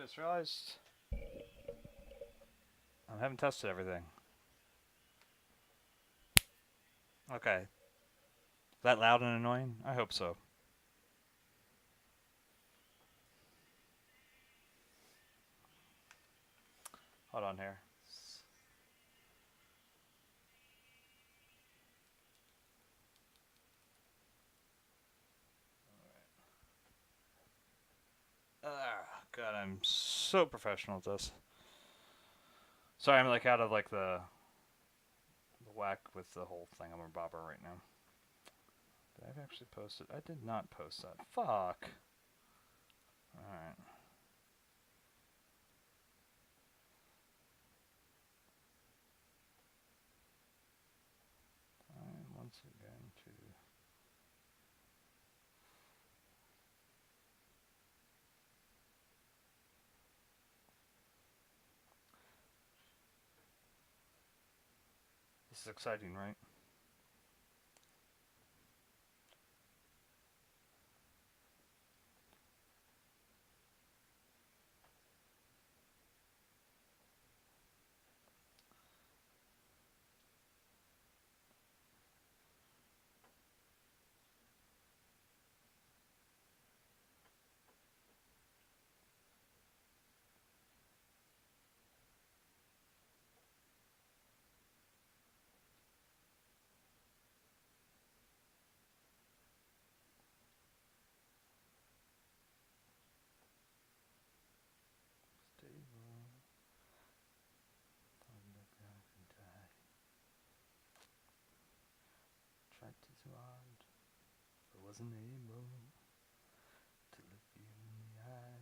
just realized I haven't tested everything. Okay. Is that loud and annoying? I hope so. Hold on here. God, I'm so professional at this. Sorry, I'm like out of like the whack with the whole thing. I'm a bobber right now. Did I actually post it? I did not post that. Fuck. Alright. Once again to... This is exciting, right? Stable. Tried too hard, but wasn't able to look you in the eye.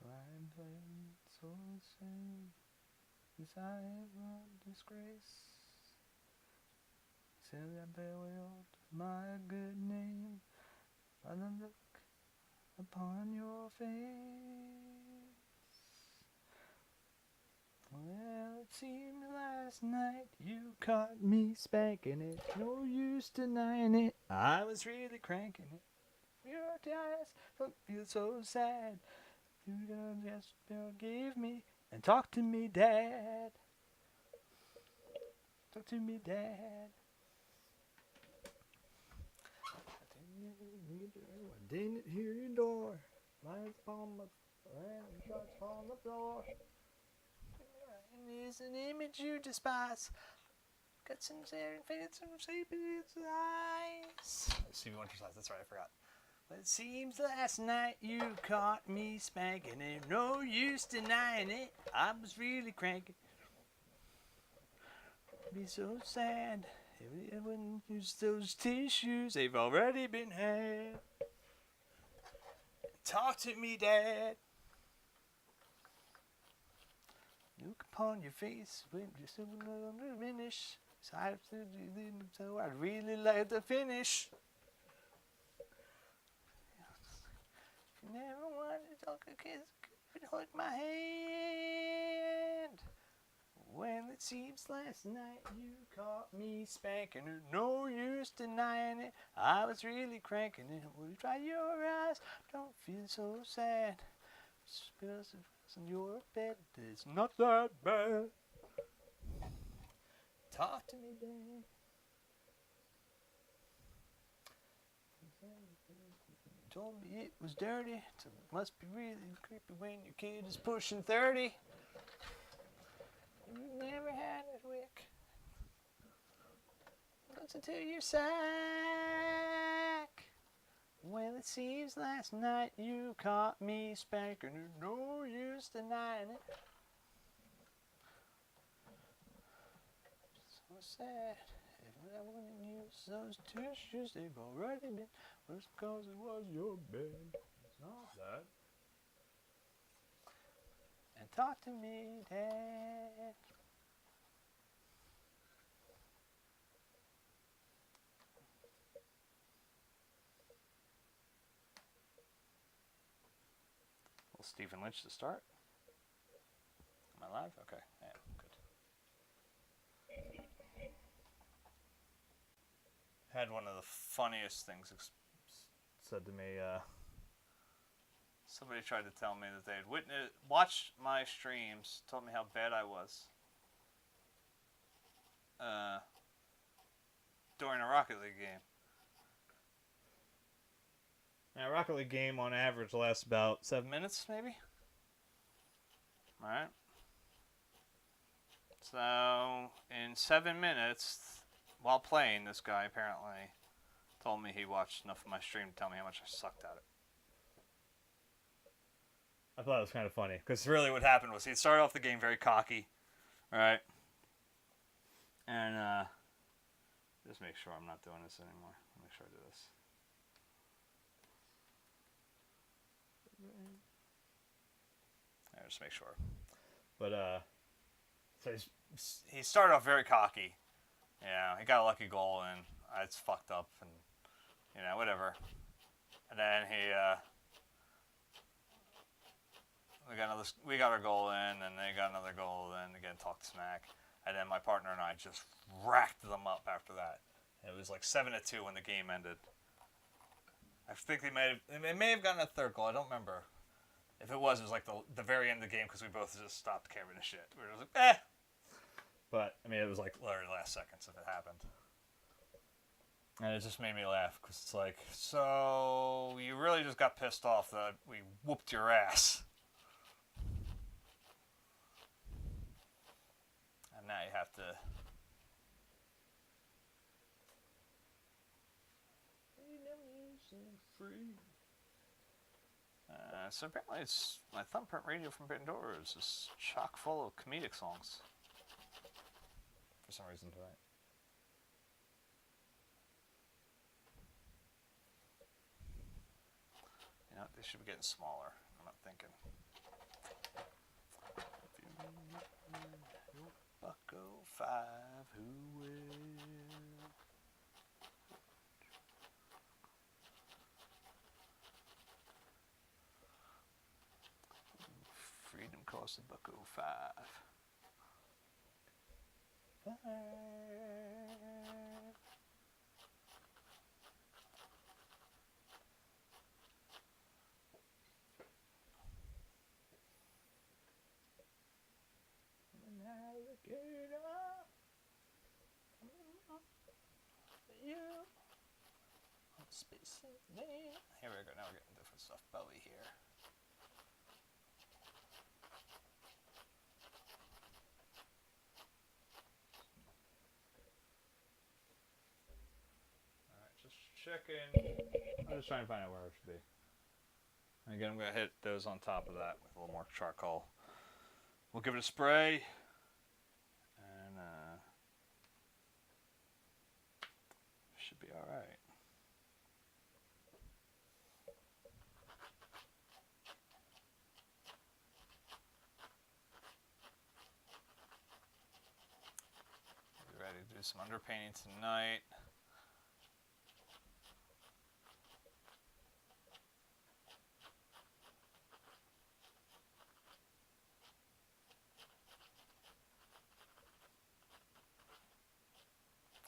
For I played so sad, as I ever disgrace. Till I bewailed my good name by the look upon your face. Well, it seemed last night you caught me spanking it. No use denying it. I was really cranking it. Your eyes don't feel so sad. You just forgive me and talk to me, Dad. Talk to me, Dad. I didn't hear your door. Lights on the shots on the floor. Is an image you despise. Got some faded, some sleepy's eyes. Stevie Wonder's eyes. That's right, I forgot. But it seems last night you caught me spanking it. No use denying it. I was really cranking. Be so sad if I wouldn't use those tissues. They've already been had. Talk to me, Dad. Look upon your face when you're still under finish. So I'd really like to finish. If you never wanted to talk a kiss, hold my hand. Well, it seems last night you caught me spanking it. No use denying it. I was really cranking it. Will you dry your eyes? Don't feel so sad. Spills in your bed. It's not that bad. Talk to me, Dad. You told me it was dirty. So it must be really creepy when your kid is pushing 30. You never had a wick. Listen to your sack. Well, it seems last night you caught me spanking it. No use denying it. So sad. If I wouldn't use those tissues, they've already been. Just because it was your bed. It's not that. And talk to me, Dad. Well, Stephen Lynch to start. Am I live? Okay. Yeah, good. Had one of the funniest things said to me Somebody tried to tell me that they had watched my streams, told me how bad I was during a Rocket League game. Now, a Rocket League game on average lasts about 7 minutes, maybe? Alright. So, in 7 minutes, while playing, this guy apparently told me he watched enough of my stream to tell me how much I sucked at it. I thought it was kind of funny, because really what happened was he started off the game very cocky, right? And, just make sure I'm not doing this anymore. Make sure I do this. Just make sure. But, so he started off very cocky. Yeah, he got a lucky goal, and it's fucked up, and, whatever. And then we got our goal in, and they got another goal, and again talked smack. And then my partner and I just racked them up after that. It was like 7-2 when the game ended. I think they may have gotten a third goal. I don't remember. If it was like the very end of the game, because we both just stopped caring a shit. We were just like, eh. But, I mean, it was like literally the last seconds if it happened. And it just made me laugh, because it's like, so you really just got pissed off that we whooped your ass. And now you have to... free. So apparently it's my thumbprint radio from Pandora is just chock full of comedic songs. For some reason tonight. They should be getting smaller. I'm not thinking. If you Bucko 5, who will? Freedom cost a Bucko 5. Here we go, now we're getting different stuff. Bowie here. Alright, just checking. I'm just trying to find out where it should be. And again, I'm going to hit those on top of that with a little more charcoal. We'll give it a spray. And should be alright. Ready to do some underpainting tonight.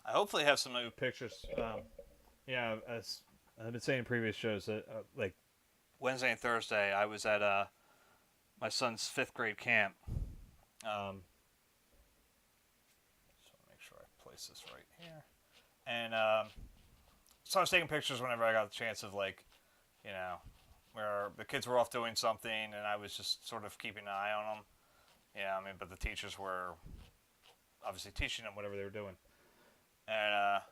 I hopefully have some new pictures. As I've been saying in previous shows, that like Wednesday and Thursday, I was at my son's 5th grade camp. Place this right here, and so I was taking pictures whenever I got the chance of, like, where the kids were off doing something and I was just sort of keeping an eye on them. But the teachers were obviously teaching them whatever they were doing, and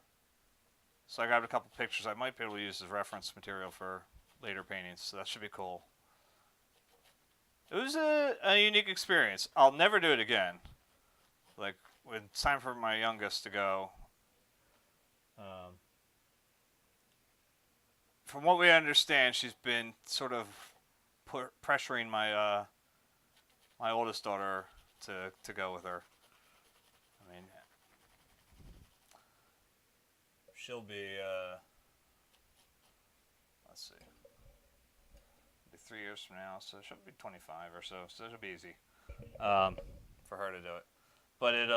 so I grabbed a couple pictures I might be able to use as reference material for later paintings, so that should be cool. It was a unique experience. I'll never do it again. Like, when it's time for my youngest to go, from what we understand, she's been sort of pressuring my my oldest daughter to go with her. I mean, she'll be let's see, it'll be 3 years from now, so she'll be 25 or so. So it'll be easy for her to do it. But it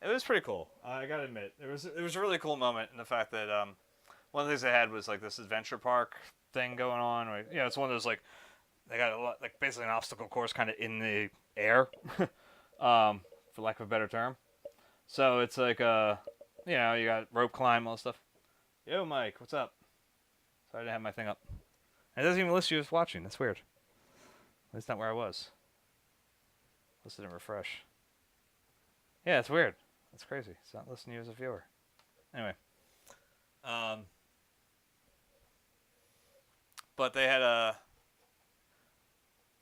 was pretty cool. I gotta admit, it was a really cool moment in the fact that one of the things they had was like this adventure park thing going on. Right? Yeah, it's one of those like they got a lot, like basically an obstacle course kind of in the air, for lack of a better term. So it's like you know, you got rope climb, all that stuff. Yo, Mike, what's up? Sorry I didn't have my thing up. It doesn't even list you as watching. That's weird. That's not where I was. Listen and refresh. Yeah, it's weird. That's crazy. It's not listing you as a viewer. Anyway. But they had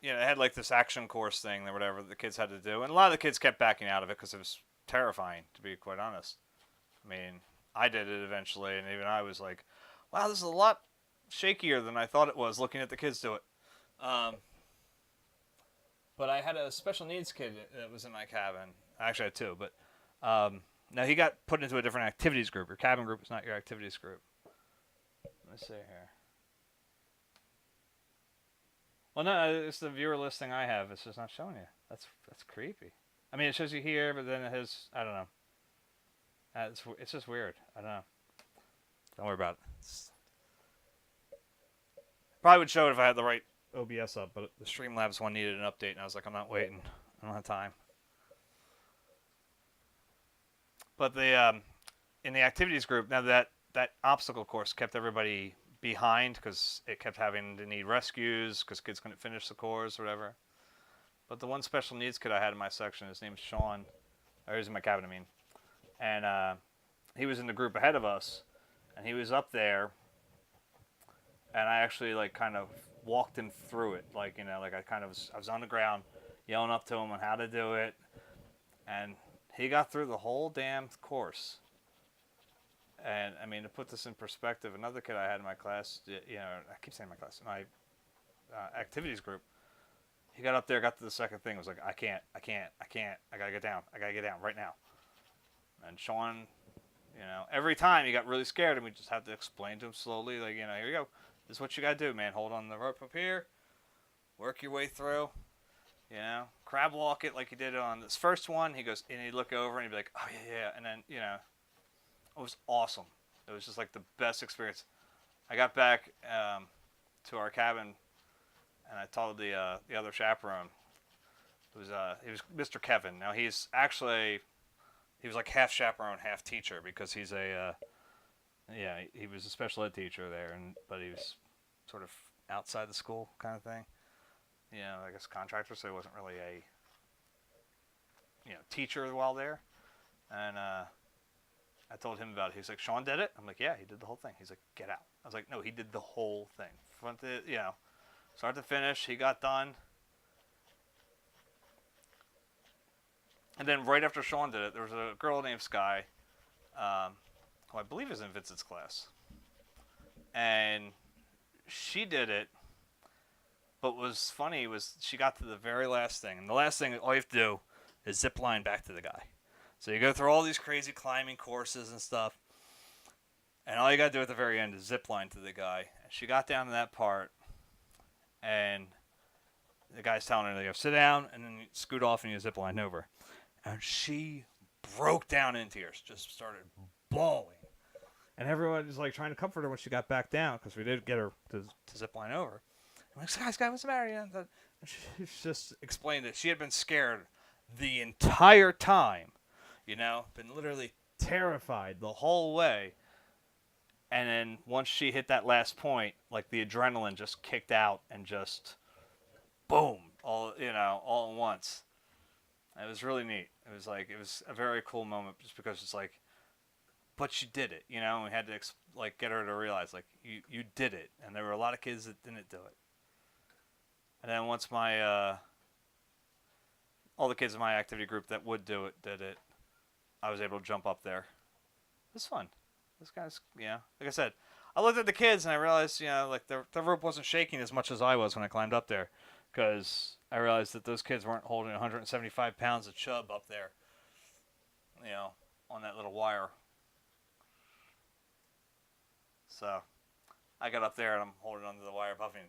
they had like this action course thing or whatever the kids had to do. And a lot of the kids kept backing out of it because it was terrifying, to be quite honest. I mean, I did it eventually, and even I was like, wow, this is a lot shakier than I thought it was looking at the kids do it. But I had a special needs kid that was in my cabin. I actually had two, but now he got put into a different activities group. Your cabin group is not your activities group. Let me see here. Well, no, it's the viewer listing I have. It's just not showing you. That's creepy. I mean, it shows you here, but then it has, I don't know. It's just weird. I don't know. Don't worry about it. Probably would show it if I had the right OBS up, but the Streamlabs one needed an update, and I was like, I'm not waiting. I don't have time. But in the activities group, now that obstacle course kept everybody behind because it kept having to need rescues because kids couldn't finish the course or whatever. But the one special needs kid I had in my section, his name's Sean, or he was in my cabin, I mean, and he was in the group ahead of us, and he was up there, and I actually like kind of walked him through it, like, you know, like I was on the ground yelling up to him on how to do it, and he got through the whole damn course. And I mean, to put this in perspective, another kid I had in my class, you know, I keep saying my class, my activities group, he got up there, got to the second thing, was like, I can't, I gotta get down right now. And Sean, you know, every time he got really scared, and we just had to explain to him slowly, like, you know, here you go, this is what you gotta do, man, hold on the rope up here, work your way through, you know, crab walk it like you did on this first one. He goes, and he'd look over and he'd be like, oh yeah, and then, you know, it was awesome. It was just like the best experience. I got back to our cabin, and I told the other chaperone. He was Mr. Kevin. Now he was like half chaperone, half teacher because he's he was a special ed teacher there, but he was sort of outside the school kind of thing. You know, I guess contractor, so he wasn't really a teacher while there, and I told him about it. He's like, Sean did it? I'm like, yeah, he did the whole thing. He's like, get out. I was like, no, he did the whole thing. Front to, start to finish. He got done. And then right after Sean did it, there was a girl named Sky, who I believe is in Vincent's class. And she did it. But what was funny was she got to the very last thing. And the last thing, all you have to do is zip line back to the guy. So you go through all these crazy climbing courses and stuff, and all you got to do at the very end is zip line to the guy. And she got down to that part, and the guy's telling her to go sit down, and then you scoot off and you zip line over. And she broke down in tears, just started bawling. And everyone was like trying to comfort her when she got back down, because we did get her to zip line over. I'm like, Sky, what's the matter? And she just explained that she had been scared the entire time. You know, been literally terrified the whole way. And then once she hit that last point, like the adrenaline just kicked out and just boom, all at once. It was really neat. It was a very cool moment just because it's like, but she did it, and we had to get her to realize like you did it. And there were a lot of kids that didn't do it. And then once all the kids in my activity group that would do it did it, I was able to jump up there. It was fun. This guy's, like I said, I looked at the kids and I realized, like the rope wasn't shaking as much as I was when I climbed up there, because I realized that those kids weren't holding 175 pounds of chub up there, on that little wire. So I got up there and I'm holding onto the wire, puffing.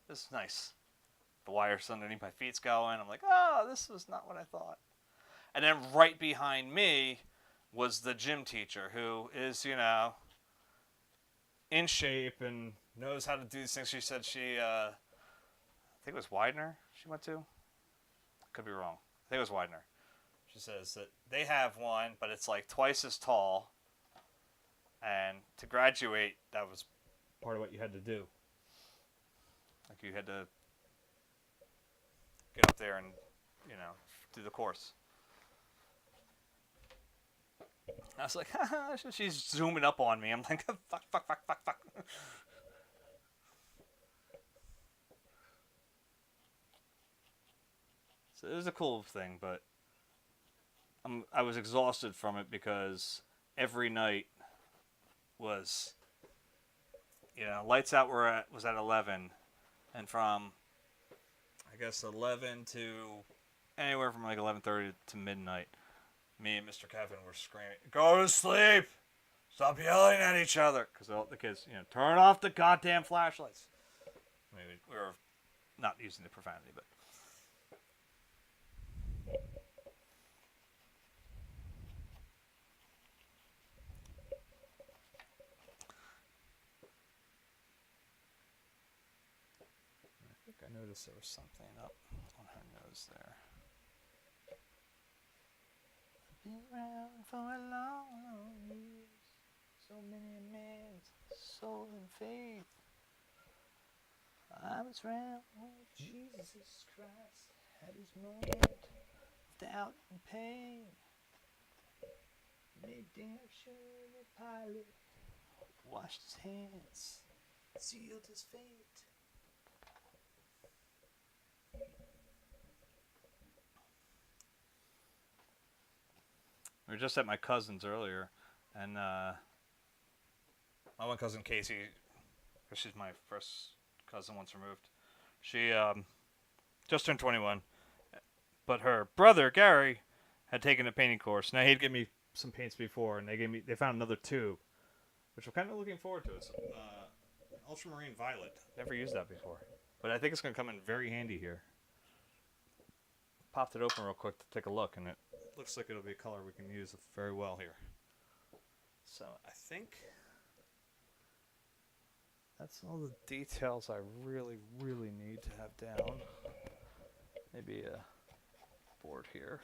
This is nice. The wire's underneath my feet's going. I'm like, oh, this was not what I thought. And then right behind me was the gym teacher, who is, in shape and knows how to do these things. She said I think it was Widener she went to. Could be wrong. I think it was Widener. She says that they have one, but it's like twice as tall. And to graduate, that was part of what you had to do. Like you had to get up there and, do the course. I was like, haha, she's zooming up on me. I'm like, fuck. So it was a cool thing, but I was exhausted from it because every night was, lights out was at 11, and from, I guess, 11 to anywhere from like 11:30 to midnight, me and Mr. Kevin were screaming, "Go to sleep! Stop yelling at each other!" Because the kids, turn off the goddamn flashlights. I mean, we were not using the profanity, but. I noticed there was something up on her nose there. I've been around for a long years. So many a man's soul and faith. I was around when Jesus Christ had his moment of doubt and pain. Made damn sure the pilot washed his hands, sealed his fate. We were just at my cousin's earlier, and my one cousin Casey, because she's my first cousin once removed, she just turned 21, but her brother Gary had taken a painting course. Now he'd given me some paints before, and they found another tube, which I'm kind of looking forward to. It's ultramarine violet. Never used that before, but I think it's going to come in very handy here. Popped it open real quick to take a look, and it looks like it'll be a color we can use very well here. So I think that's all the details I really, really need to have down. Maybe a board here.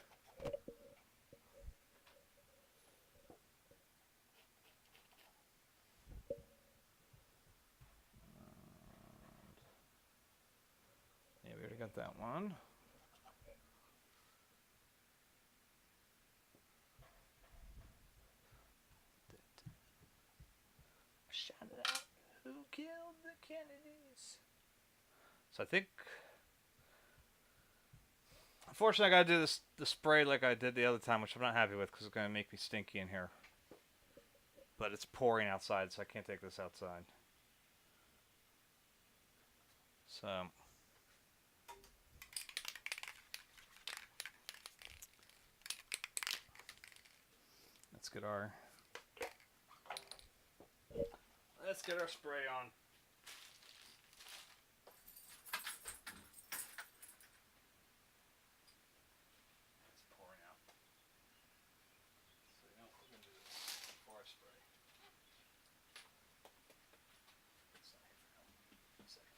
Yeah, we already got that one. Shout it out. Who killed the Kennedys? So I think, unfortunately, I gotta do the spray like I did the other time, which I'm not happy with because it's gonna make me stinky in here. But it's pouring outside, so I can't take this outside. So let's get our spray on. It's pouring out. So we're gonna do this before I spray. It's not here for now. A second.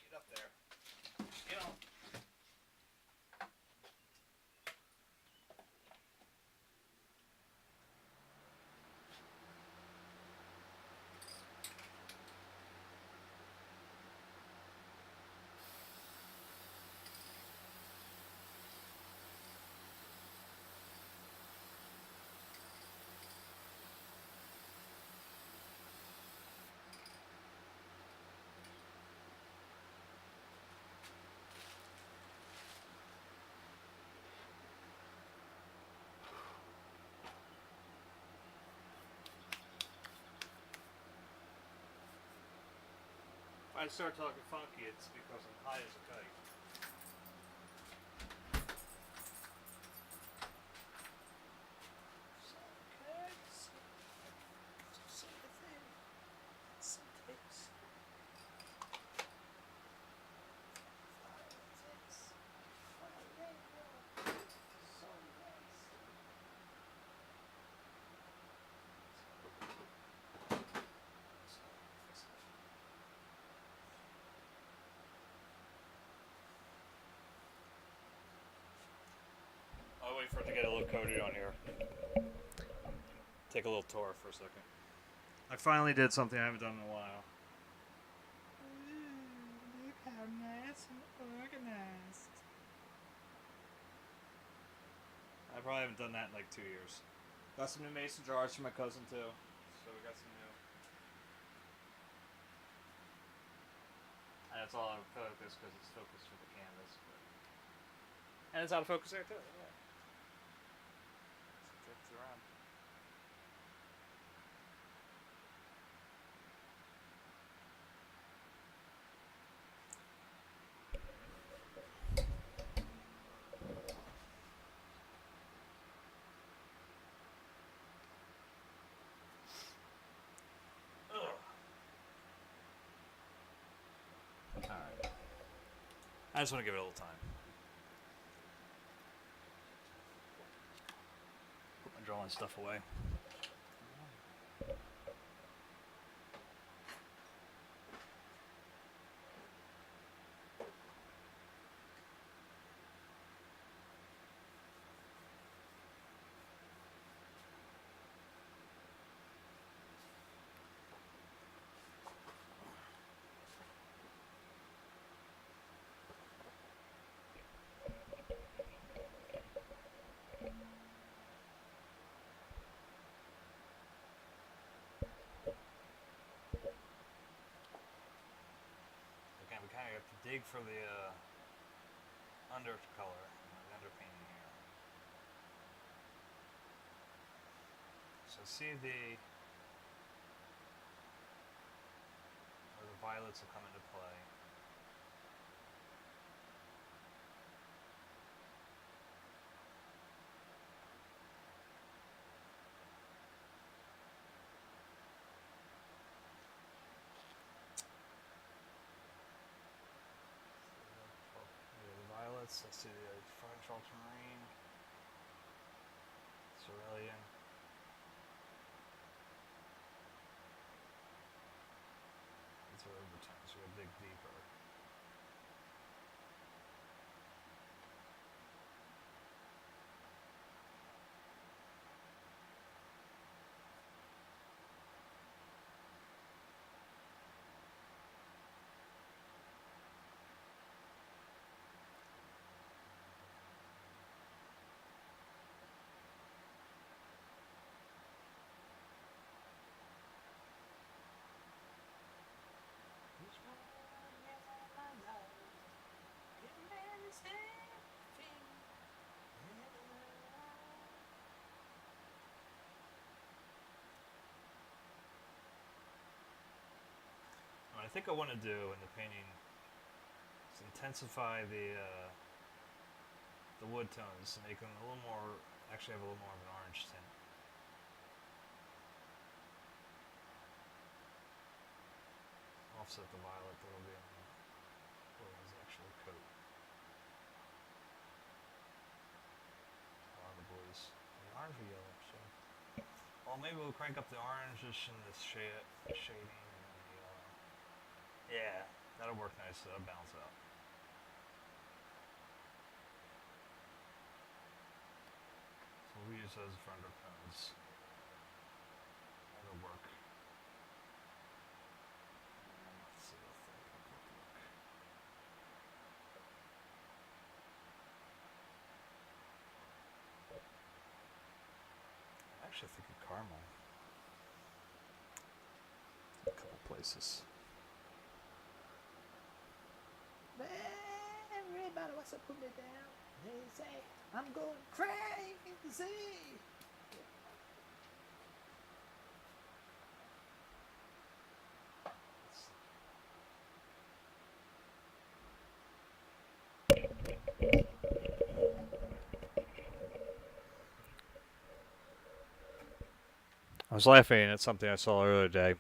Get up there. Get on. If I start talking funky, it's because I'm high as a kite. wait for it to get a little coated on here. Take a little tour for a second. I finally did something I haven't done in a while. Ooh, look how nice and organized. I probably haven't done that in like 2 years. Got some new mason jars for my cousin too. So we got some new. And it's all out of focus because it's focused for the canvas. But... And it's out of focus there too. Yeah. It's around. Alright. I just want to give it a little time. Put my drawing stuff away. We kind of have to dig for the undercolor, the underpainting here. So see where the violets will come into play. Let's see the French ultramarine, cerulean. These are overtones, so we'll dig deeper. What I think I want to do in the painting is intensify the wood tones to make them a little more, actually have a little more of an orange tint. Offset the violet a little bit where it was actually a coat. A lot of the blues. The orange or yellow, so. Well, maybe we'll crank up the orange-ish and the shading and then the yellow. Yeah, that'll work nice, so that'll balance out. So we'll use those for undertones. That'll work. Let's see what that could look like. I actually think of caramel. A couple places. Everybody wants to put me down. They say I'm going crazy. I was laughing at something I saw earlier today.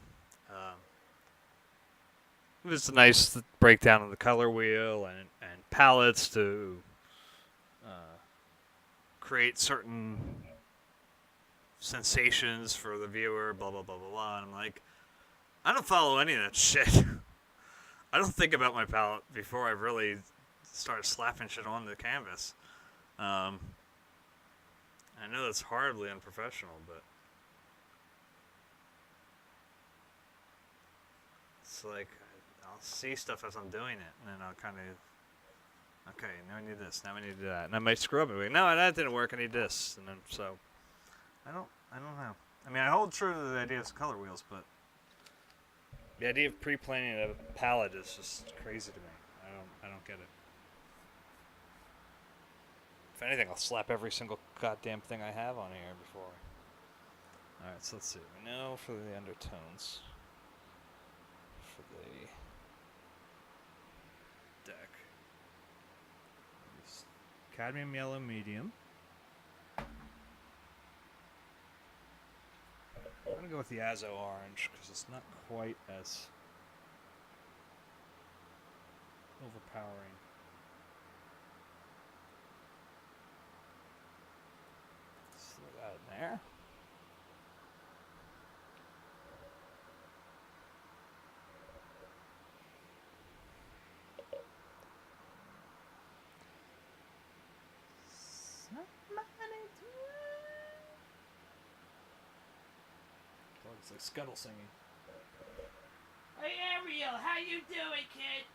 It was a nice breakdown of the color wheel and palettes to create certain sensations for the viewer, blah, blah, blah, blah, blah. And I'm like, I don't follow any of that shit. I don't think about my palette before I really start slapping shit on the canvas. I know that's horribly unprofessional, but it's like I'll see stuff as I'm doing it, and then I'll kind of, okay, now we need this, now we need to do that, and I might screw up and be like, no, that didn't work. I need this, and then so I don't know. I mean, I hold true to the idea of color wheels, but the idea of pre-planning a palette is just crazy to me. I don't get it. If anything, I'll slap every single goddamn thing I have on here before. Alright, so let's see. We know for the undertones. For the deck. Cadmium yellow medium. I'm going to go with the Azo orange because it's not quite as overpowering. Throw that in there. It's like Scuttle singing. Hey Ariel, how you doing, kid?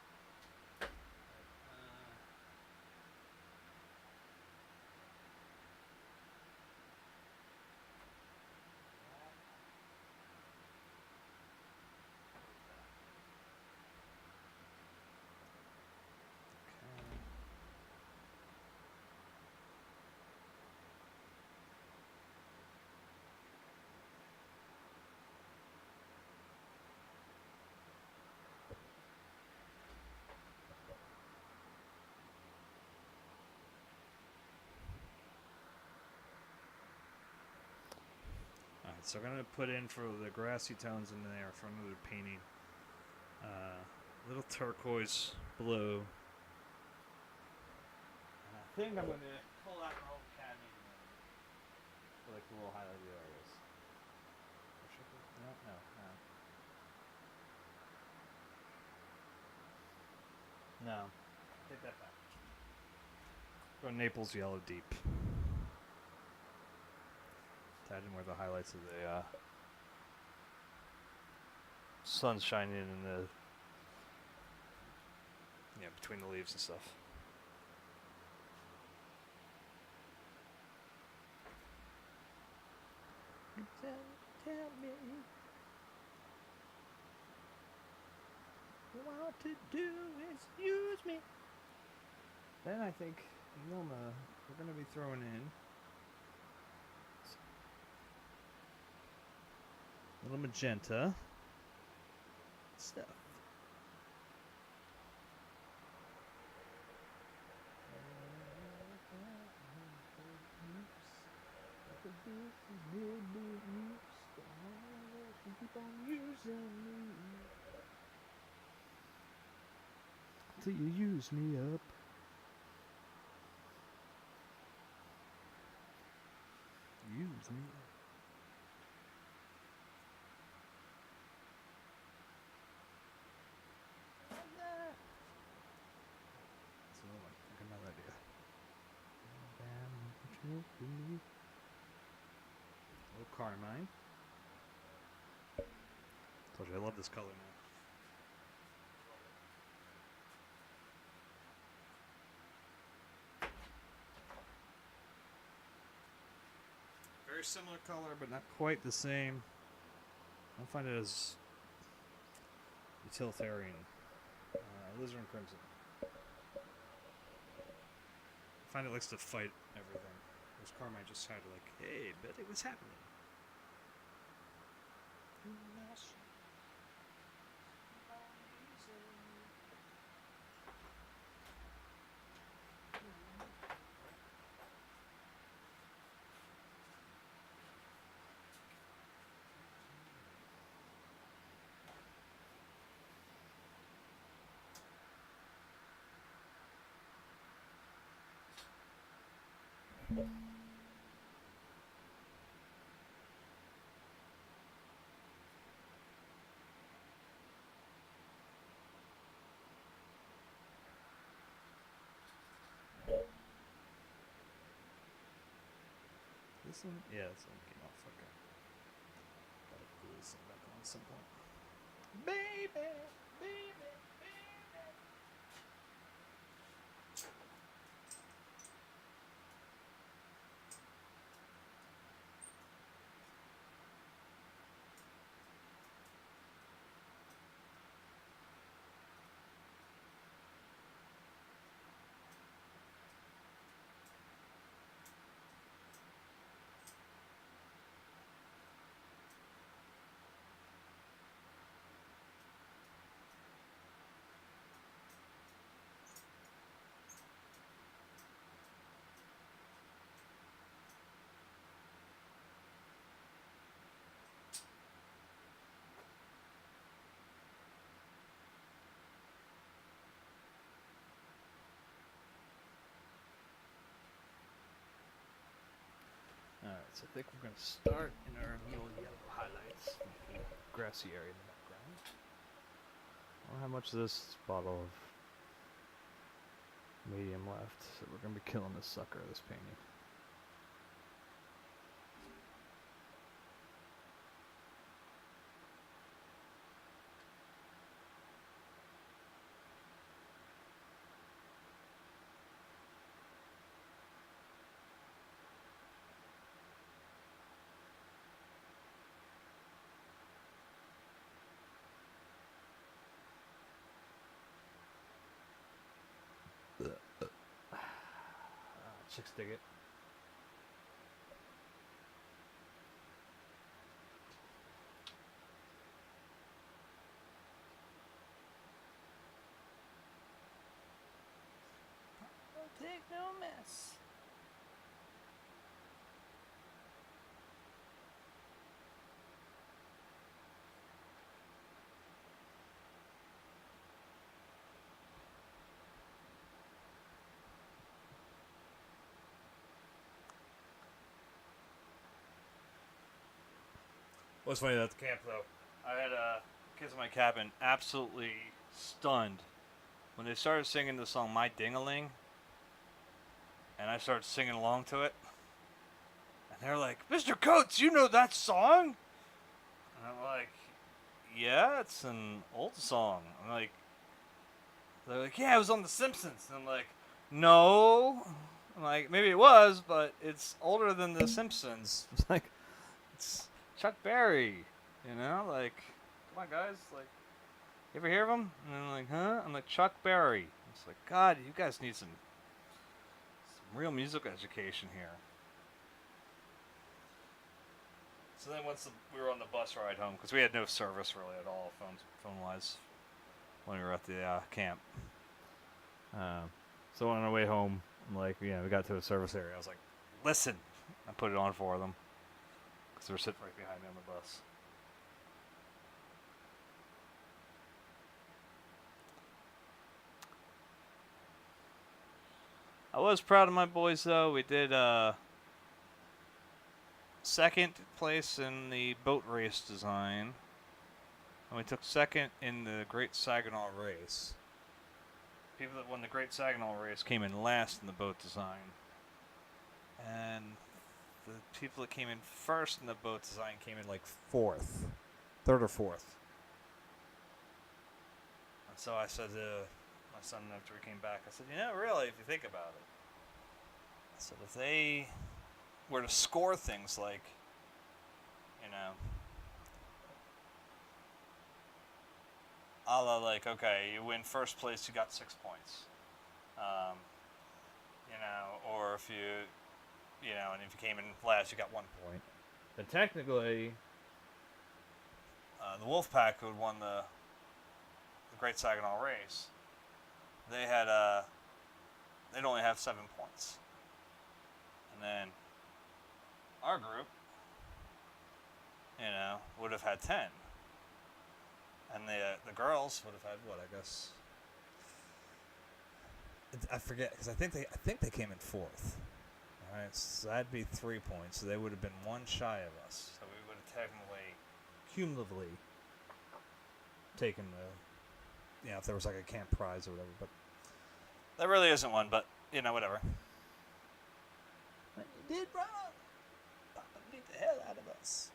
Alright, so I'm going to put in for the grassy tones in there for another painting. Little turquoise blue. And I think I'm going to pull out the whole cadmium for like the little highlighted areas. No. No. Take that back. Go Naples yellow deep. Add in where the highlights of the sun's shining in the between the leaves and stuff. Tell me what to do is use me. Then I think Wilma, we're going to be throwing in a little magenta stuff. Keep on using me till you use me up. Use me up. Little carmine. Told you I love this color now. Very similar color, but not quite the same. I don't find it as utilitarian. Alizarin Crimson. I find it likes to fight everything. Whereas Carmine just kind of like, hey, Betty, what's happening? this one? Yeah, this one came off. Okay. Gotta glue this thing back on at some point. Baby, baby, baby. Alright, so I think we're going to start in our little yellow highlights with the grassy area in the background. I don't have much of this bottle of medium left, so we're going to be killing this sucker, this painting. Chicks dig it. Don't take no mess. What's funny at the camp though, I had kids in my cabin absolutely stunned when they started singing the song "My Ding-a-Ling," and I started singing along to it, and they're like, "Mr. Coates, you know that song?" And I'm like, "Yeah, it's an old song." I'm like, they're like, "Yeah, it was on The Simpsons." And I'm like, "No." I'm like, "Maybe it was, but it's older than The Simpsons." It's like, it's Chuck Berry, you know, like, come on, guys, like, you ever hear of him? And I'm like, huh? I'm like, Chuck Berry. It's like, God, you guys need some real music education here. So then once we were on the bus ride home, because we had no service really at all, phone-wise, when we were at the camp. So on our way home, I'm like, we got to a service area. I was like, listen. I put it on for them. Because they were sitting right behind me on the bus. I was proud of my boys, though. We did second place in the boat race design. And we took second in the Great Saginaw race. People that won the Great Saginaw race came in last in the boat design. And the people that came in first in the boat design came in like fourth. Third or fourth. And so I said to my son after we came back, I said, really, if you think about it, I said, if they were to score things like, a la like, okay, you win first place, you got 6 points. Or if and if you came in last, you got 1 point. Then technically, the Wolfpack, who had won the Great Saginaw race, they'd only have 7 points. And then our group, would have had 10. And the girls would have had what, I guess? I forget, because I think they came in fourth. All right, so that'd be 3 points. So they would have been one shy of us. So we would have technically, cumulatively, taken the, if there was like a camp prize or whatever. But there really isn't one. But whatever. But you did wrong. hell out of us.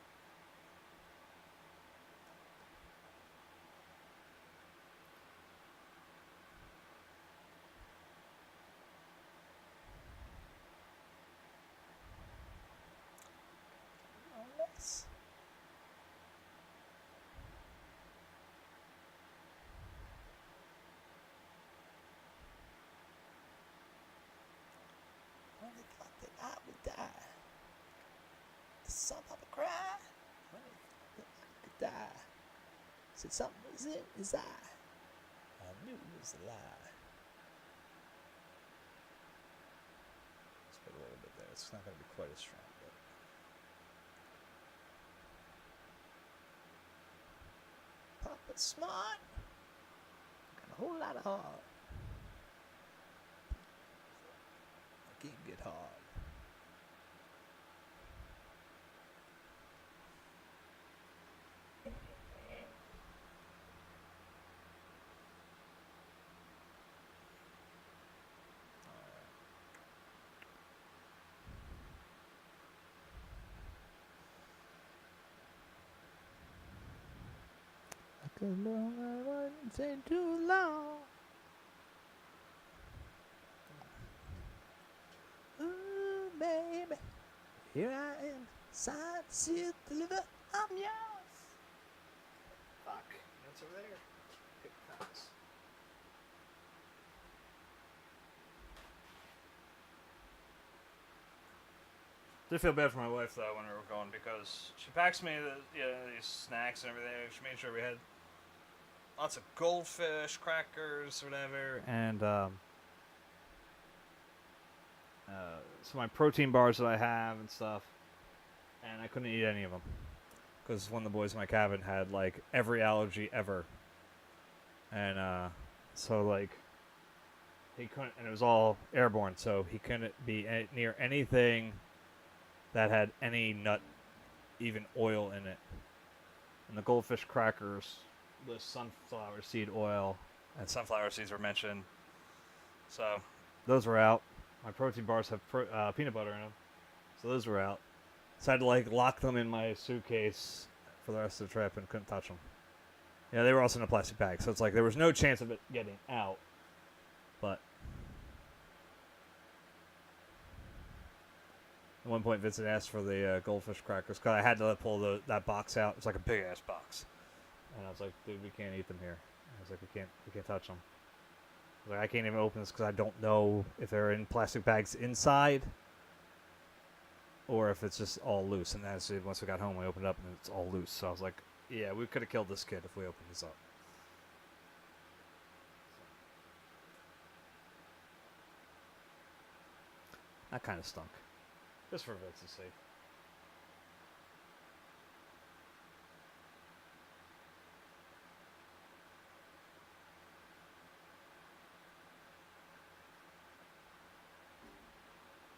Unless... when they thought that I would die, the son of a cry. When they thought that I could die, said something was in his eye. I knew it was a lie. Let's put a little bit there. It's not going to be quite as strong, but. Papa's smart. Got a whole lot of heart. The game get hard. Cause no, I wouldn't say too long. Ooh, baby, here I am, signed, sealed, delivered, I'm yours. Fuck, that's over there. Good times. Did feel bad for my wife though when we were going because she packs me these snacks and everything. She made sure we had lots of goldfish, crackers, whatever, and some my protein bars that I have and stuff. And I couldn't eat any of them because one of the boys in my cabin had like every allergy ever, and so like he couldn't, and it was all airborne, so he couldn't be near anything that had any nut, even oil in it. And the goldfish crackers, the sunflower seed oil, and sunflower seeds were mentioned. So those were out. My protein bars have peanut butter in them, so those were out. So I had to like lock them in my suitcase for the rest of the trip and couldn't touch them. Yeah, they were also in a plastic bag, so it's like there was no chance of it getting out. But at one point, Vincent asked for the goldfish crackers because I had to pull that box out. It's like a big ass box, and I was like, "Dude, we can't eat them here." I was like, "We can't touch them." I was like, I can't even open this because I don't know if they're in plastic bags inside or if it's just all loose. And as once we got home, we opened it up and it's all loose. So I was like, "Yeah, we could have killed this kid if we opened this up." That kind of stunk, just for Vince's sake.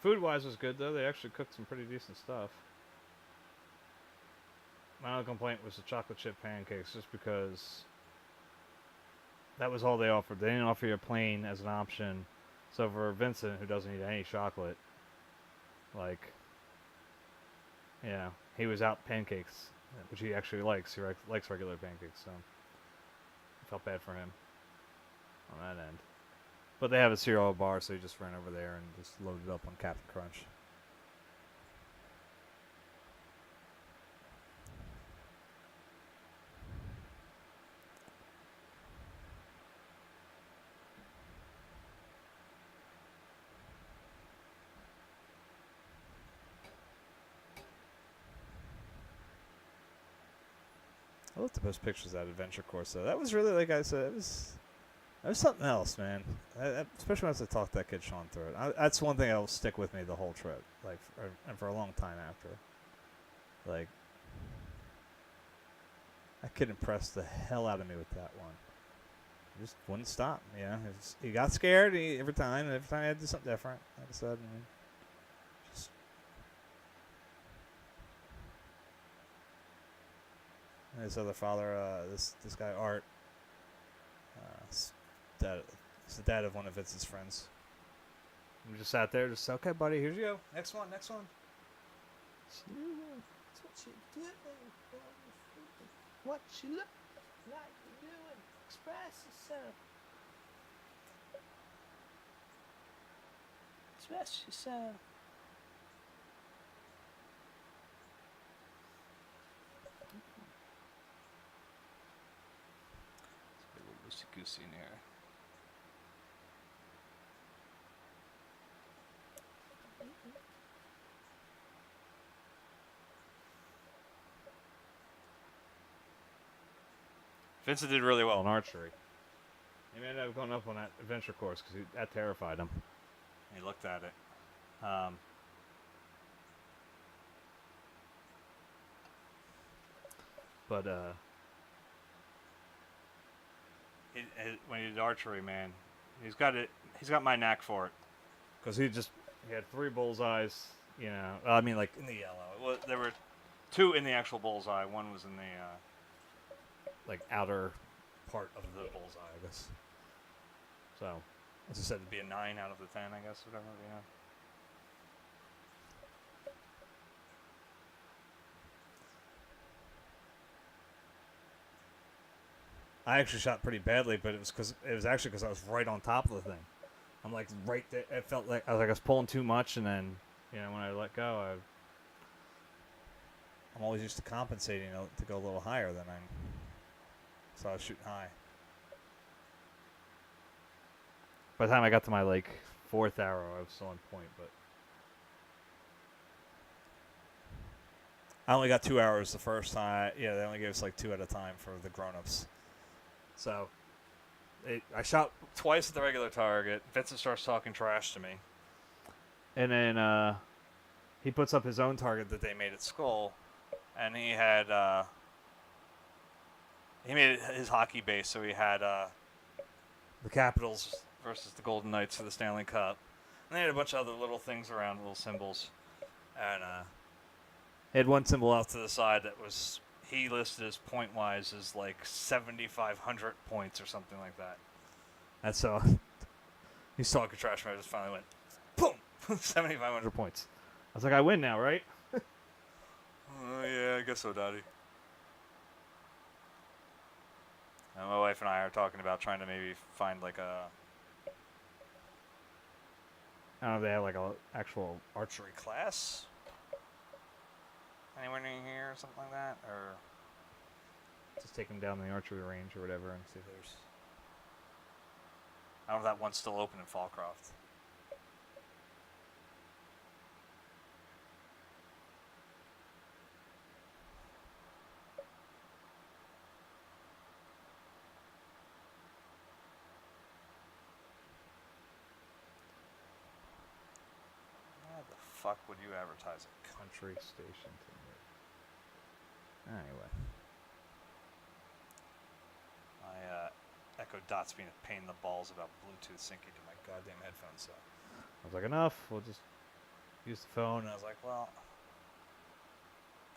Food-wise was good, though. They actually cooked some pretty decent stuff. My only complaint was the chocolate chip pancakes, just because that was all they offered. They didn't offer you a plain as an option. So for Vincent, who doesn't eat any chocolate, like, he was out pancakes, which he actually likes. He likes regular pancakes, so I felt bad for him on that end. But they have a cereal bar, so he just ran over there and just loaded up on Captain Crunch. I love to post pictures of that adventure course, though. That was really, like I said, it was something else, man. Especially once I talked that kid Sean through it. That's one thing that will stick with me the whole trip, like, and for a long time after. Like, that kid impressed the hell out of me with that one. He just wouldn't stop, he got scared every time I had to do something different. Like I said, just. And his other father, this guy Art, he's the dad of one of Vince's friends. We just sat there, just okay, buddy, here you go. Next one. you doing? What you look like you're doing? Express yourself. Express yourself. It's a little loosey-goosey in here. Vincent did really well in archery. He ended up going up on that adventure course because that terrified him. He looked at it. When he did archery, man, he's got it. He's got my knack for it. Because he had 3 bullseyes. You know, I mean, like in the yellow. There were 2 in the actual bullseye. One was in the like outer part of the bullseye, I guess. So, as I said, it'd be a 9 out of the 10, I guess, whatever, you know. I actually shot pretty badly, but it was actually because I was right on top of the thing. I'm like right there. It felt like I was pulling too much, and then when I let go, I'm always used to compensating to go a little higher than so I was shooting high. By the time I got to my 4th arrow, I was still on point, but I only got 2 arrows the first time. Yeah, they only gave us 2 at a time for the grown-ups. So I shot twice at the regular target. Vincent starts talking trash to me, and then he puts up his own target that they made at school, and he had he made his hockey base, so he had the Capitals versus the Golden Knights for the Stanley Cup. And they had a bunch of other little things around, little symbols. And he had one symbol off to the side that was, he listed as point-wise as 7,500 points or something like that. And so he's talking trash, and I just finally went, boom, 7,500 points. I was like, I win now, right? Yeah, I guess so, Daddy. And my wife and I are talking about trying to maybe find I don't know if they have a actual archery class anywhere near here or something like that, or just take them down the archery range or whatever and see if there's. I don't know if that one's still open in Fallcroft. Fuck would you advertise a country station to me? Anyway. My Echo Dot's being a pain in the balls about Bluetooth syncing to my goddamn headphones, so I was like, enough, we'll just use the phone. And I was like, well,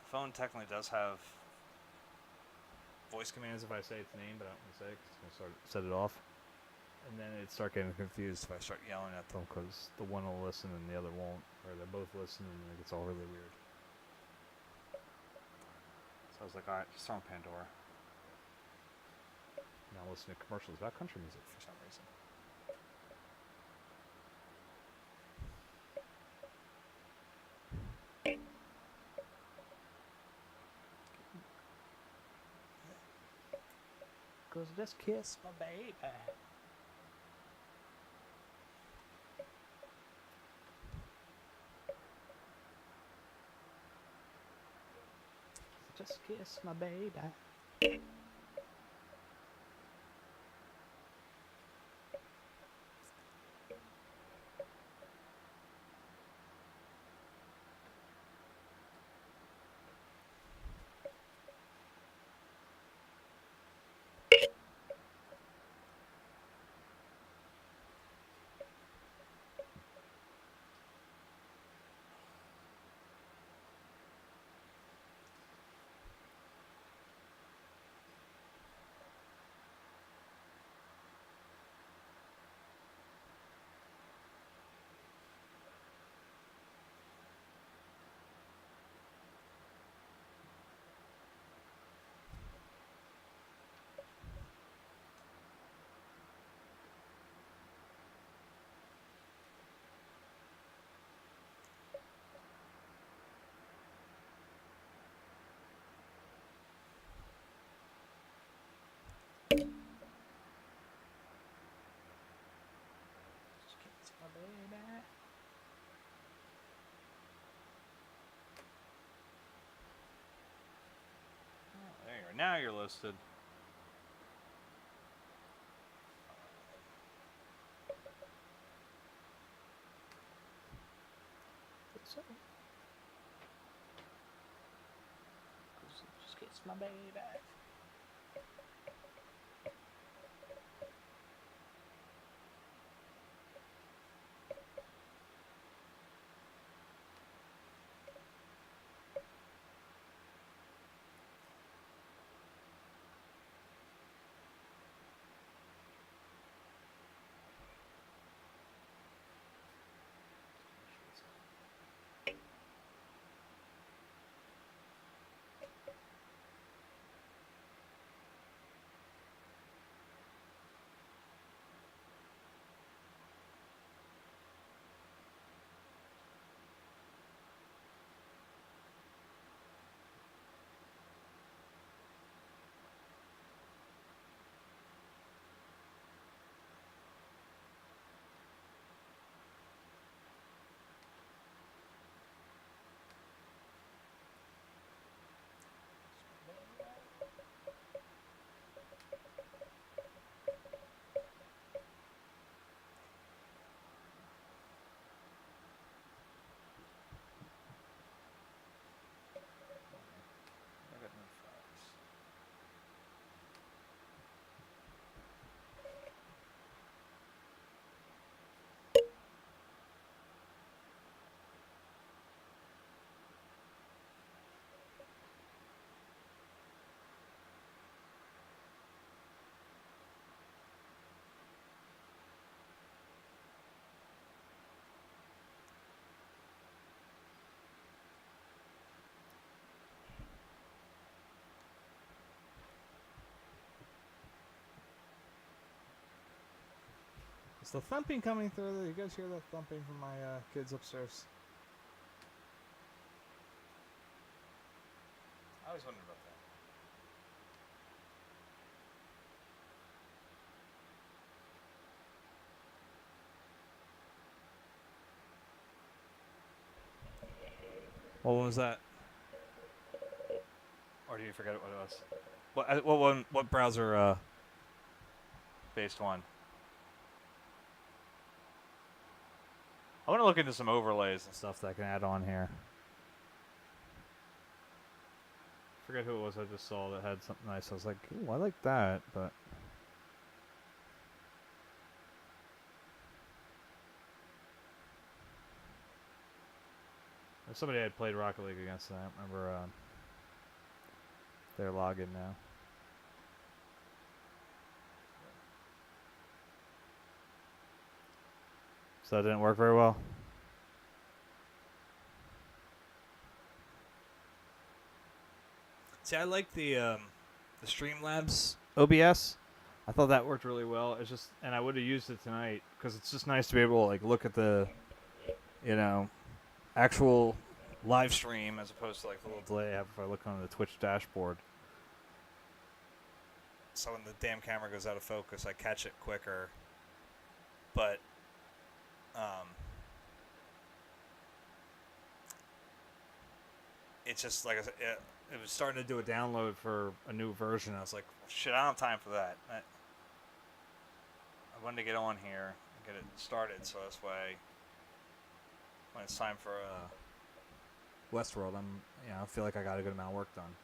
the phone technically does have voice commands if I say its name, but I don't want to say it because it's going to set it off. And then it'd start getting confused if I start yelling at them because the one will listen and the other won't. Or they both listen and it gets all really weird. So I was like, alright, just throw on Pandora. Now listen to commercials about country music for some reason. Cause just kiss my baby. Just kiss my baby. There, now you're listed. So, just kiss my baby. Is the thumping coming through? You guys hear that thumping from my kids upstairs? I always wondered about that. What was that? Or do you forget what it was? What one? What browser? Based one. I want to look into some overlays and stuff that I can add on here. Forget who it was I just saw that had something nice. I was like, ooh, I like that, but somebody had played Rocket League against them. I remember their login now. So that didn't work very well. See, I like the Streamlabs OBS. I thought that worked really well. It's just, and I would have used it tonight because it's just nice to be able to like look at the, actual live stream as opposed to like the little delay I have if I look on the Twitch dashboard. So when the damn camera goes out of focus, I catch it quicker. But it's just like I said, it was starting to do a download for a new version. I was like, shit, I don't have time for that. I wanted to get on here and get it started, so this way, when it's time for Westworld, I feel like I got a good amount of work done.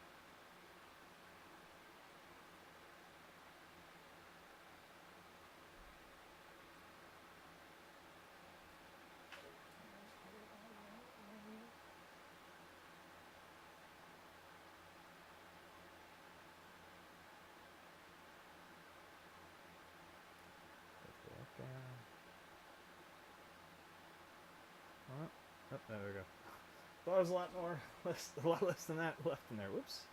Oh, there we go. Thought there was a lot more, a lot less than that left in there. Whoops.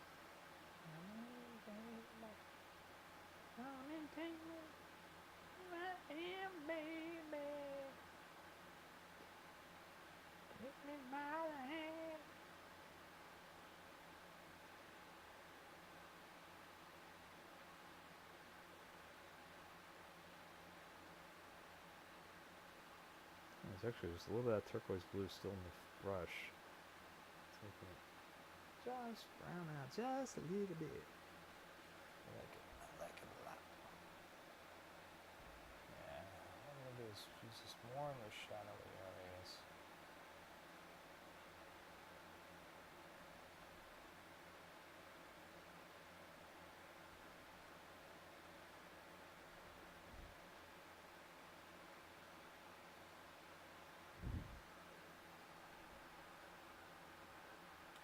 There's actually just a little bit of turquoise blue still in the brush. Take it. Just brown out just a little bit. more in the shadowy areas.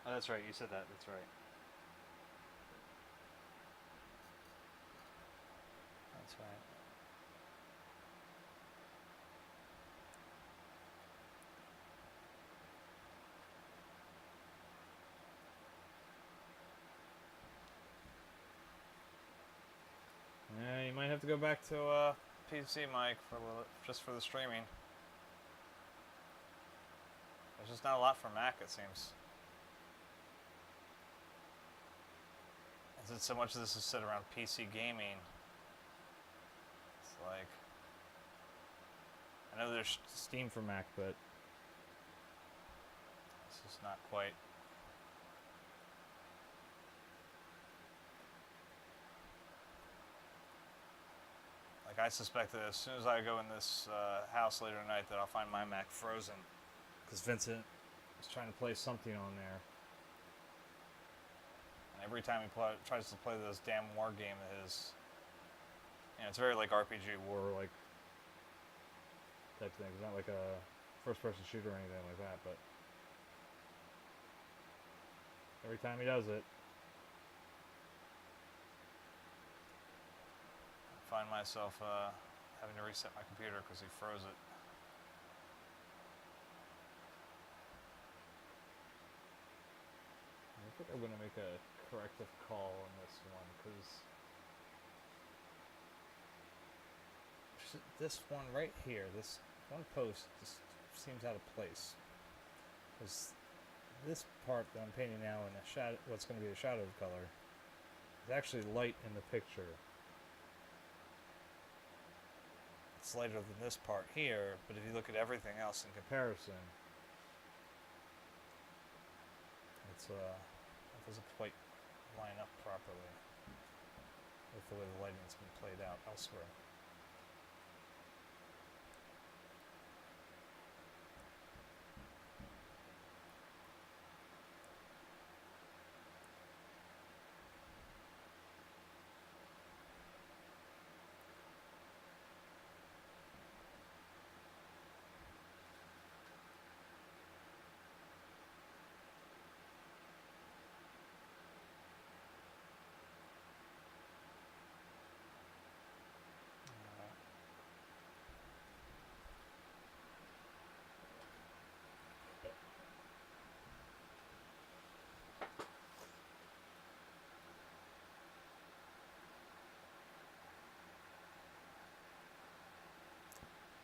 Oh, that's right. You said that. That's right. That's right. Yeah, you might have to go back to PC mic for a little, just for the streaming. There's just not a lot for Mac, it seems. Since so much of this is set around PC gaming, it's like, I know there's Steam for Mac, but it's just not quite. Like, I suspect that as soon as I go in this house later tonight, that I'll find my Mac frozen, because Vincent was trying to play something on there. And every time he tries to play this damn war game of his, you know, it's very like RPG war like type thing. It's not like a first-person shooter or anything like that, but every time he does it, I find myself having to reset my computer because he froze it. I think I'm going to make a corrective call on this one, because this one right here, this one post just seems out of place. Because this part that I'm painting now in a shadow, what's going to be the shadow color, is actually light in the picture. It's lighter than this part here, but if you look at everything else in comparison, it's it doesn't quite line up properly with the way the lighting's been played out elsewhere.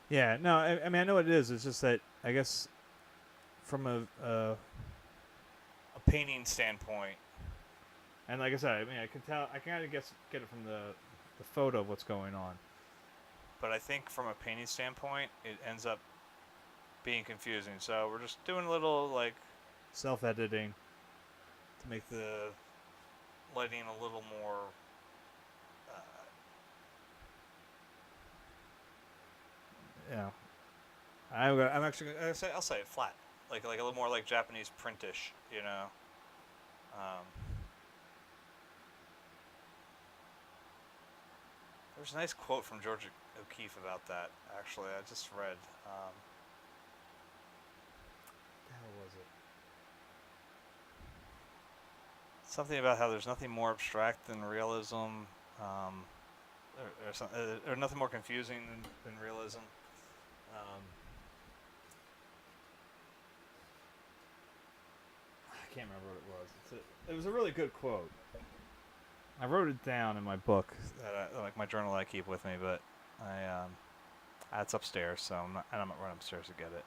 Yeah, no, I mean, I know what it is. It's just that, I guess, from a painting standpoint, and like I said, I mean, I can tell, I can kind of get it from the photo of what's going on. But I think from a painting standpoint, it ends up being confusing. So we're just doing a little, like, self-editing to make the lighting a little more yeah. I'm actually I'll say it flat, like a little more like Japanese printish, you know. There's a nice quote from George O'Keeffe about that. Actually, I just read. What the hell was it? Something about how there's nothing more abstract than realism, or nothing more confusing than realism. I can't remember what it was. It was a really good quote. I wrote it down in my book, like my journal that I keep with me, but it's upstairs, so I'm not running upstairs to get it.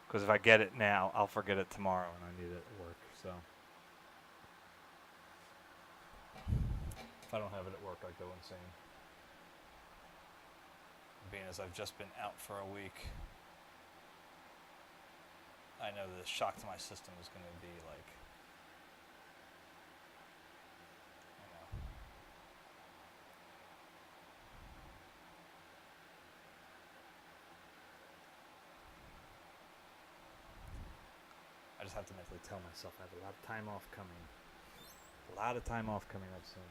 Because if I get it now, I'll forget it tomorrow, and I need it at work. So if I don't have it at work, I go insane. Being as I've just been out for a week, I know the shock to my system is going to be like, you know. just have to mentally tell myself I have a lot of time off coming. A lot of time off coming up soon.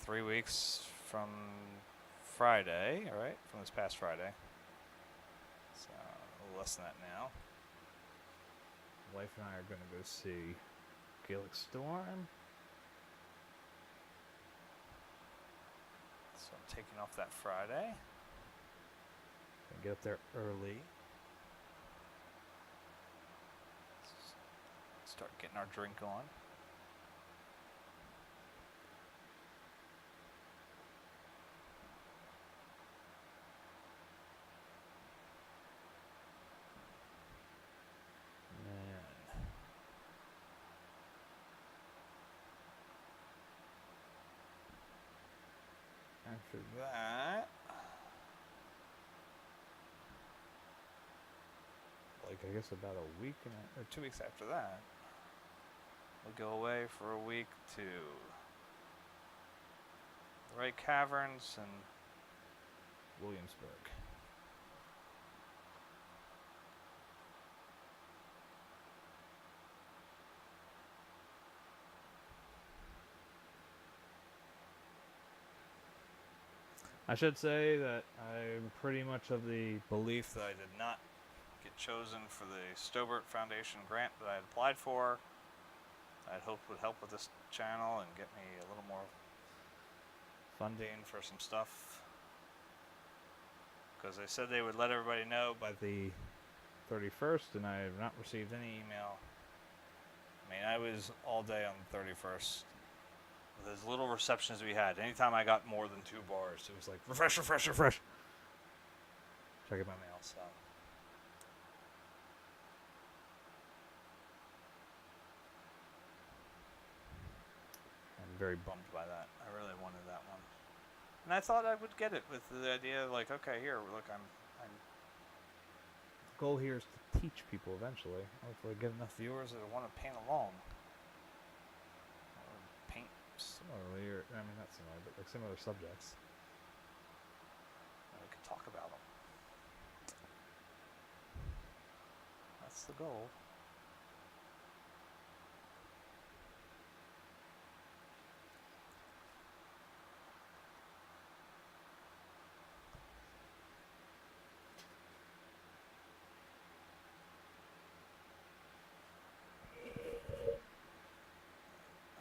Three weeks from Friday, all right? From this past Friday. So a little less than that now. Wife and I are going to go see Gaelic Storm. So I'm taking off that Friday. Gonna get up there early. Start getting our drink on. Man. After That, like, I guess about a week and or 2 weeks after that, we'll go away for a week to the Wright Caverns and Williamsburg. I should say that I'm pretty much of the belief that I did not get chosen for the Stobart Foundation grant that I had applied for. I had hoped would help with this channel and get me a little more funding for some stuff. Because they said they would let everybody know by the 31st, and I have not received any. email. I mean, I was all day on the 31st. With as little reception as we had. Anytime I got more than 2 bars, it was like, refresh, refresh, refresh. Checking my mail. So. I'm very bummed. Bummed by that. I really wanted that one. And I thought I would get it with the idea like, okay, here, look, I'm The goal here is to teach people eventually. hopefully get enough viewers that want to paint along. Or paint. Similarly, or I mean not similar, but like similar subjects. And we could talk about them. That's the goal.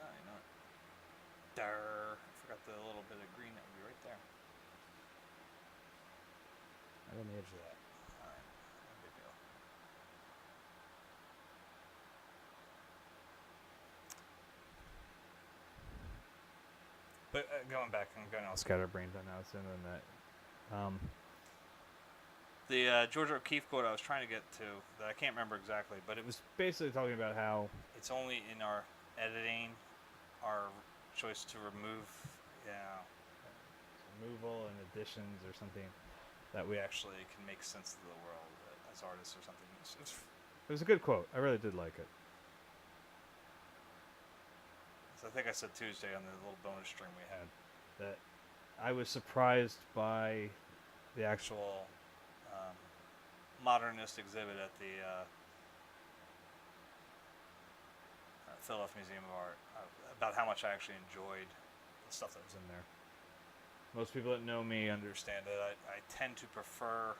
You know it. There. I forgot the little bit of green that would be right there. Right on the edge of that. Alright. No big deal. But going back and going else. Scatterbrained on now, and then that. The Georgia O'Keeffe quote I was trying to get to that I can't remember exactly, but it was Basically talking about how it's only in our editing, our choice to remove, removal and additions or something. that we actually can make sense of the world as artists or something. It was a good quote. I really did like it. So I think I said Tuesday on the little bonus stream we had. That I was surprised by the actual. Modernist exhibit at the Philadelphia Museum of Art about how much I actually enjoyed the stuff that was in there. Most people that know me Understand that I tend to prefer,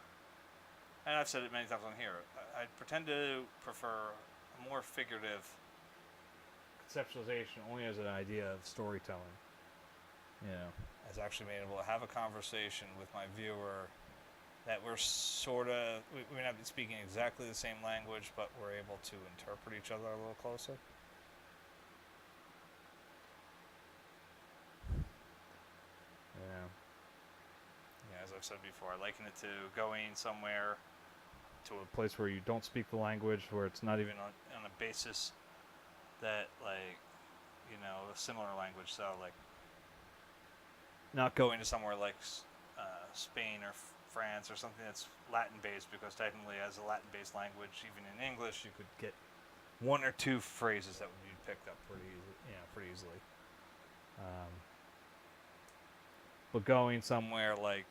and I've said it many times on here, I pretend to prefer a more figurative. conceptualization only as an idea of storytelling. Yeah. As actually being able to have a conversation with my viewer that we're sort of, we may not be speaking exactly the same language, but we're able to interpret each other a little closer. Yeah. Yeah, as I've said before, I liken it to going somewhere To a place where you don't speak the language, where it's not even. even on a basis that, like, a similar language. So, like, not going to somewhere like Spain or France or something that's Latin-based, because technically as a Latin-based language, even in English, you could get 1 or 2 phrases that would be picked up pretty easily. But going somewhere like,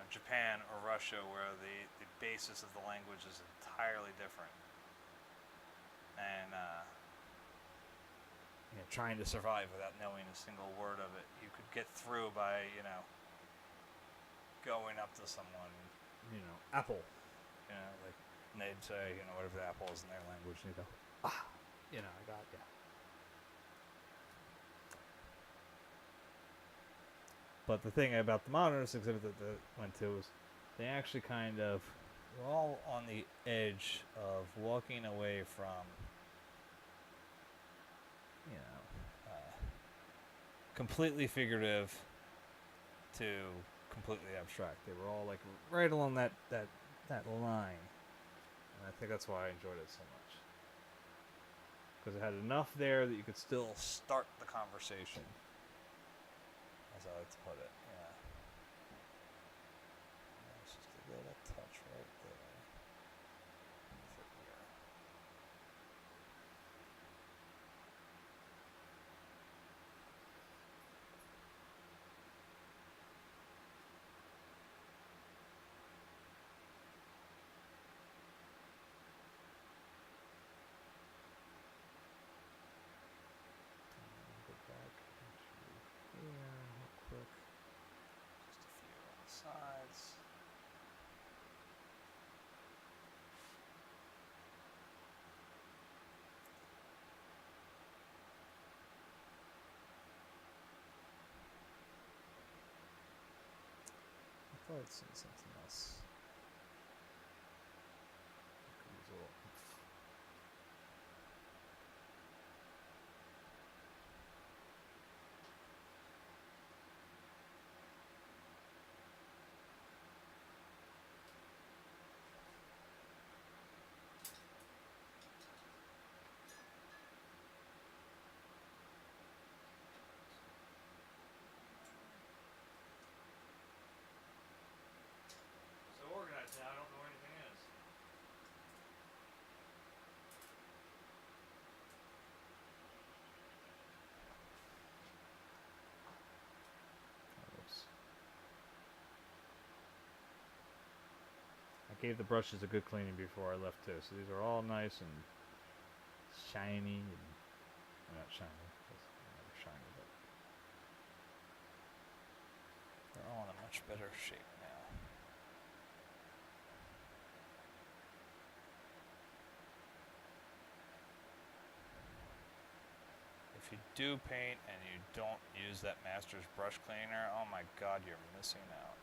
Japan or Russia, where the basis of the language is entirely different, and trying to survive without knowing a single word of it. You could get through by going up to someone, apple, like, and they'd say, whatever the apple is in their language, and you go, I got ya. But the thing about the modernist exhibit that they went to was they actually kind of were all on the edge of walking away from, completely figurative to completely abstract. They were all like right along that line, and I think that's why I enjoyed it so much, because it had enough there that you could still start the conversation, as I like to put it. Yeah, it's just a little touch right there. Sides. I thought I'd seen something else. So organized now, I don't know where anything is. Oops. I gave the brushes a good cleaning before I left too, so these are all nice and shiny. And, well, not shiny, they're never shiny, but they're all in a much better shape now. If you do paint and you don't use that master's brush cleaner, oh my god, you're missing out.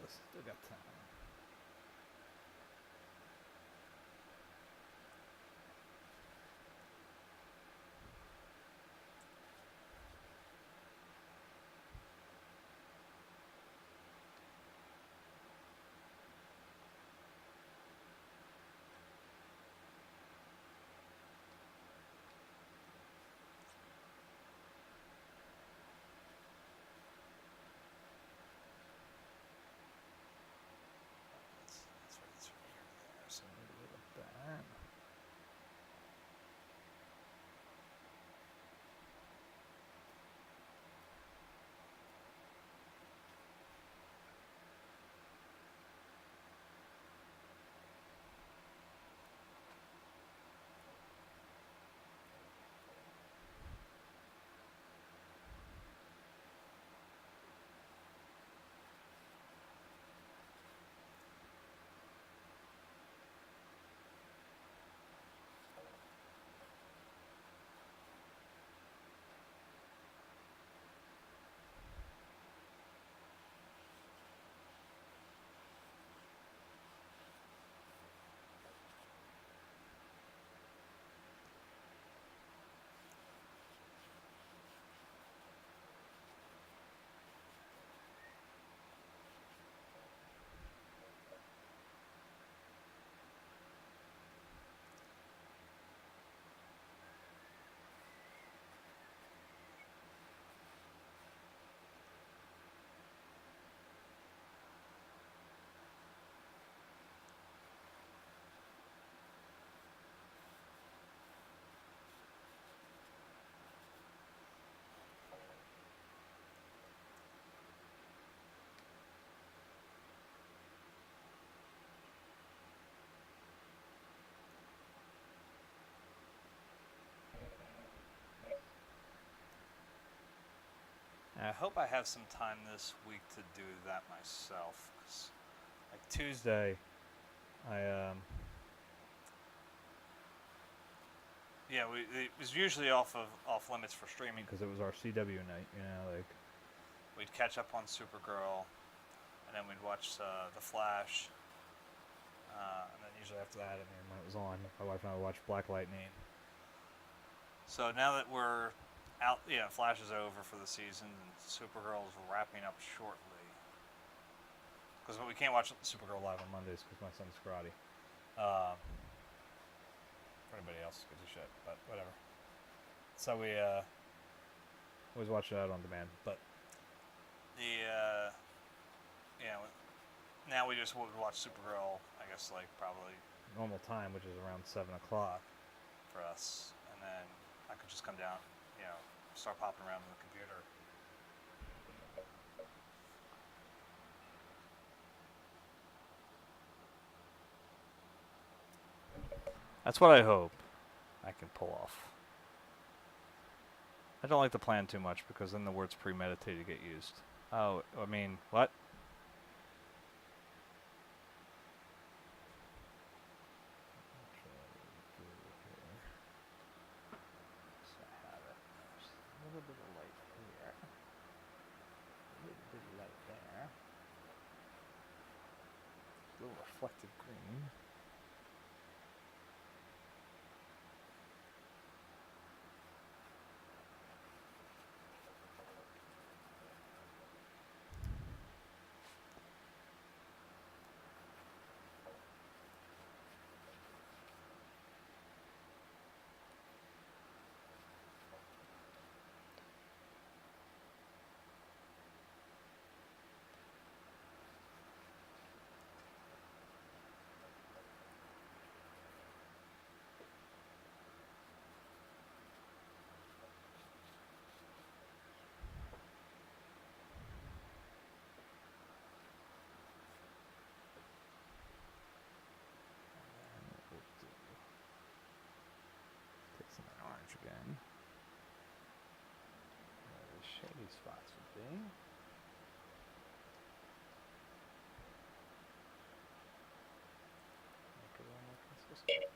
Still got time. I hope I have some time this week to do that myself. 'Cause, like Tuesday, I yeah, it was usually off limits for streaming because it was our CW night. You know, like we'd catch up on Supergirl, and then we'd watch The Flash, and then usually after that, I mean, when it was on, my wife and I would watch Black Lightning. So now that we're out, Flash is over for the season, and Supergirl's wrapping up shortly. Because we can't watch Supergirl live on Mondays because my son's karate. For anybody else gives a shit, but whatever. So we always watch that on demand. But the now we just would watch Supergirl. I guess like probably normal time, which is around 7:00 for us, and then I could just come down, start popping around on the computer. That's what I hope I can pull off. I don't like to plan too much because then the words premeditated get used. Oh, I mean, what? So I have it. There's a little bit of light here. A little bit of light there. A little reflective green. Take some orange again. Where the shady spots would be. Make it a little more consistent.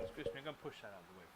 Excuse me, I'm gonna push that out of the way.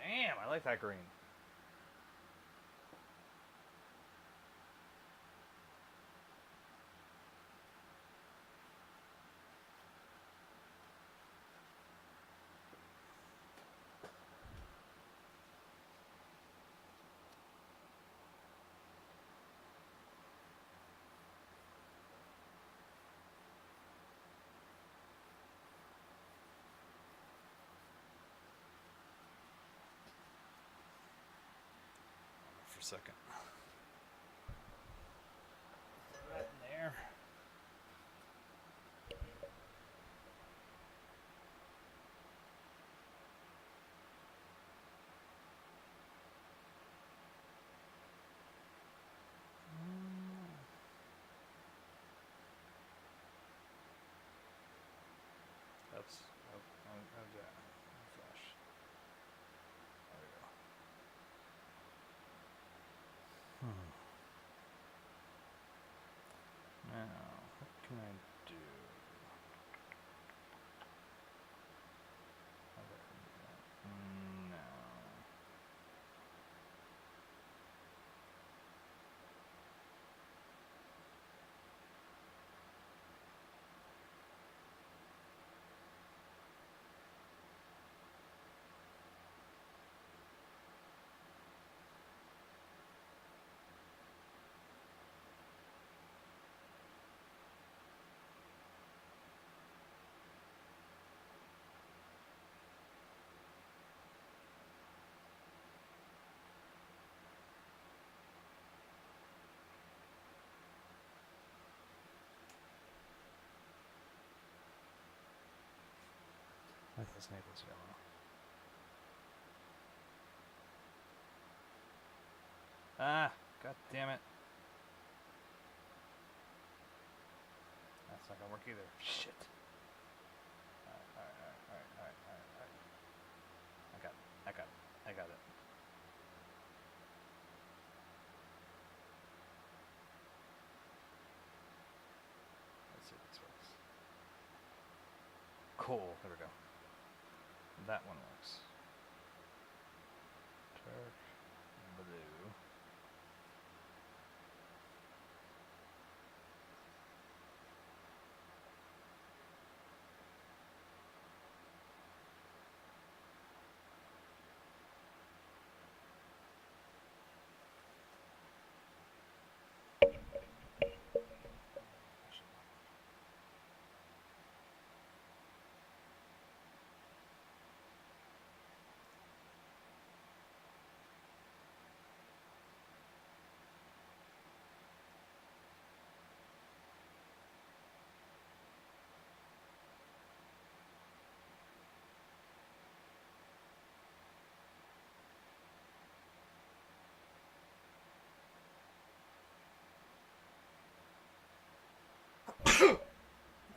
Damn, I like that green. For a second. Throw that in there. That's yeah. Flash. There we go. This Naples yellow. Ah, god damn it. That's not gonna work either. Shit. Alright. I got it. Let's see if this works. Cool, there we go. That one works. Turk blue.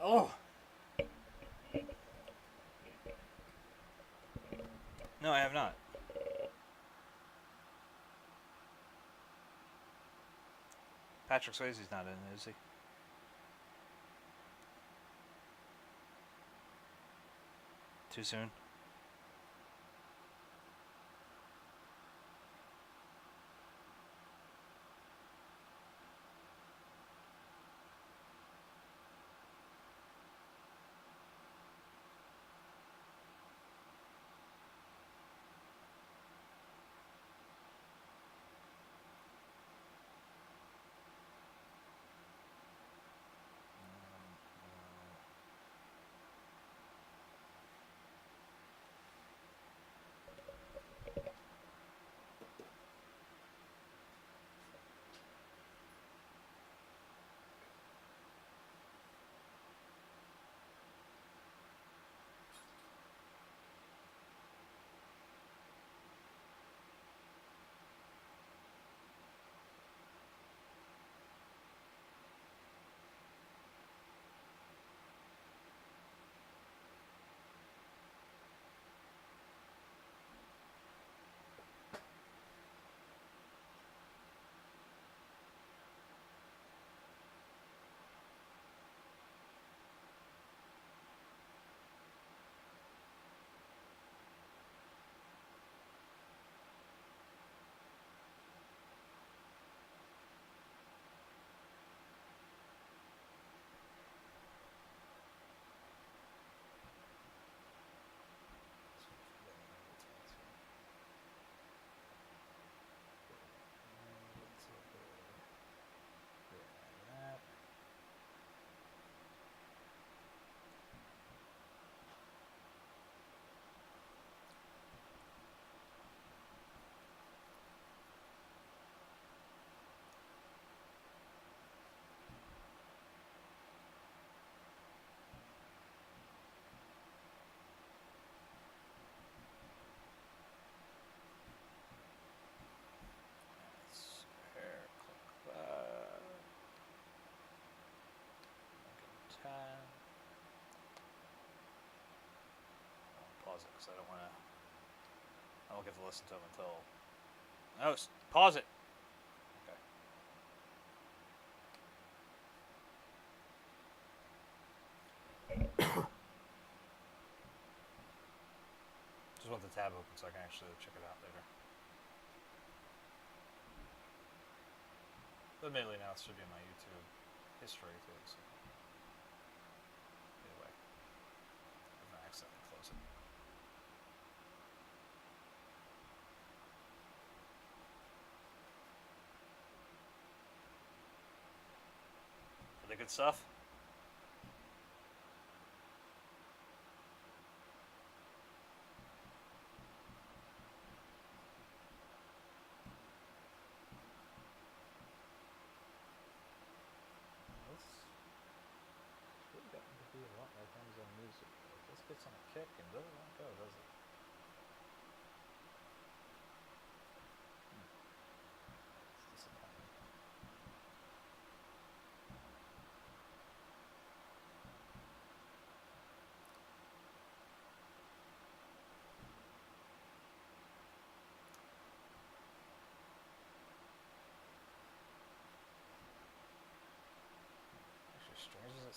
Oh! No, I have not. Patrick Swayze's not in it, is he? Too soon? Pause it because I don't want to. I won't get to listen to them until. Oh, pause it. Okay. Just want the tab open so I can actually check it out later. But admittedly, now it should be in my YouTube history too. So either way, I'm gonna accidentally close it. Are they good stuff? This really gotten to be a lot like Amazon Music. This gets on a kick and doesn't want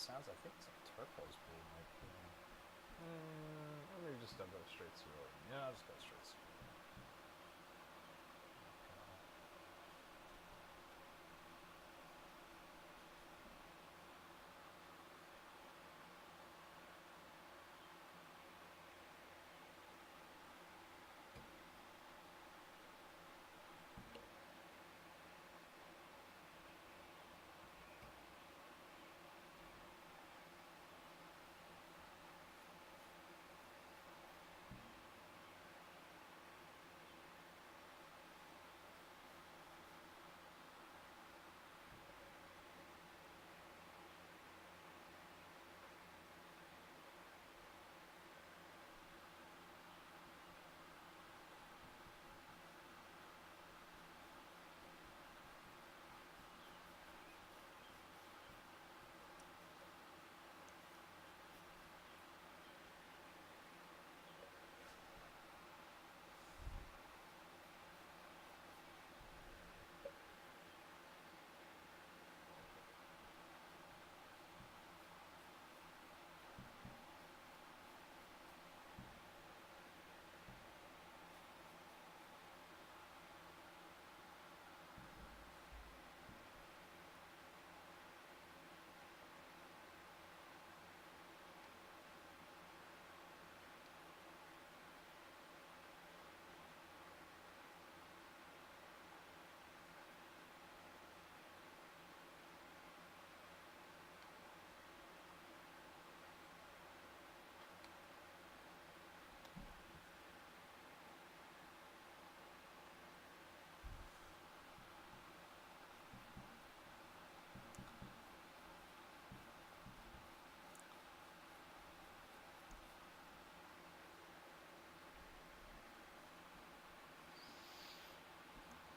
sounds, I think, some turquoise blue might be. Or maybe just I'll go straight through it. Yeah, I'll just go straight through.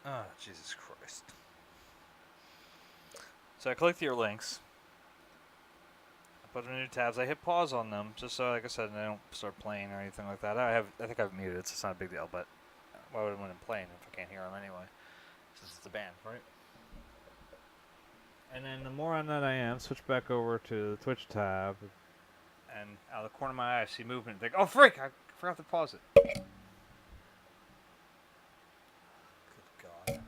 Oh, Jesus Christ. So I click your links. I put them in new tabs. I hit pause on them just so, like I said, they don't start playing or anything like that. I think I've muted it, so it's not a big deal, but why would I want them playing if I can't hear them anyway? Since it's a band, right? And then the moron that I am, switch back over to the Twitch tab. And out of the corner of my eye, I see movement. Think, oh, frick! I forgot to pause it. Good God.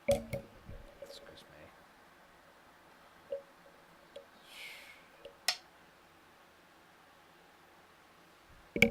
Excuse me.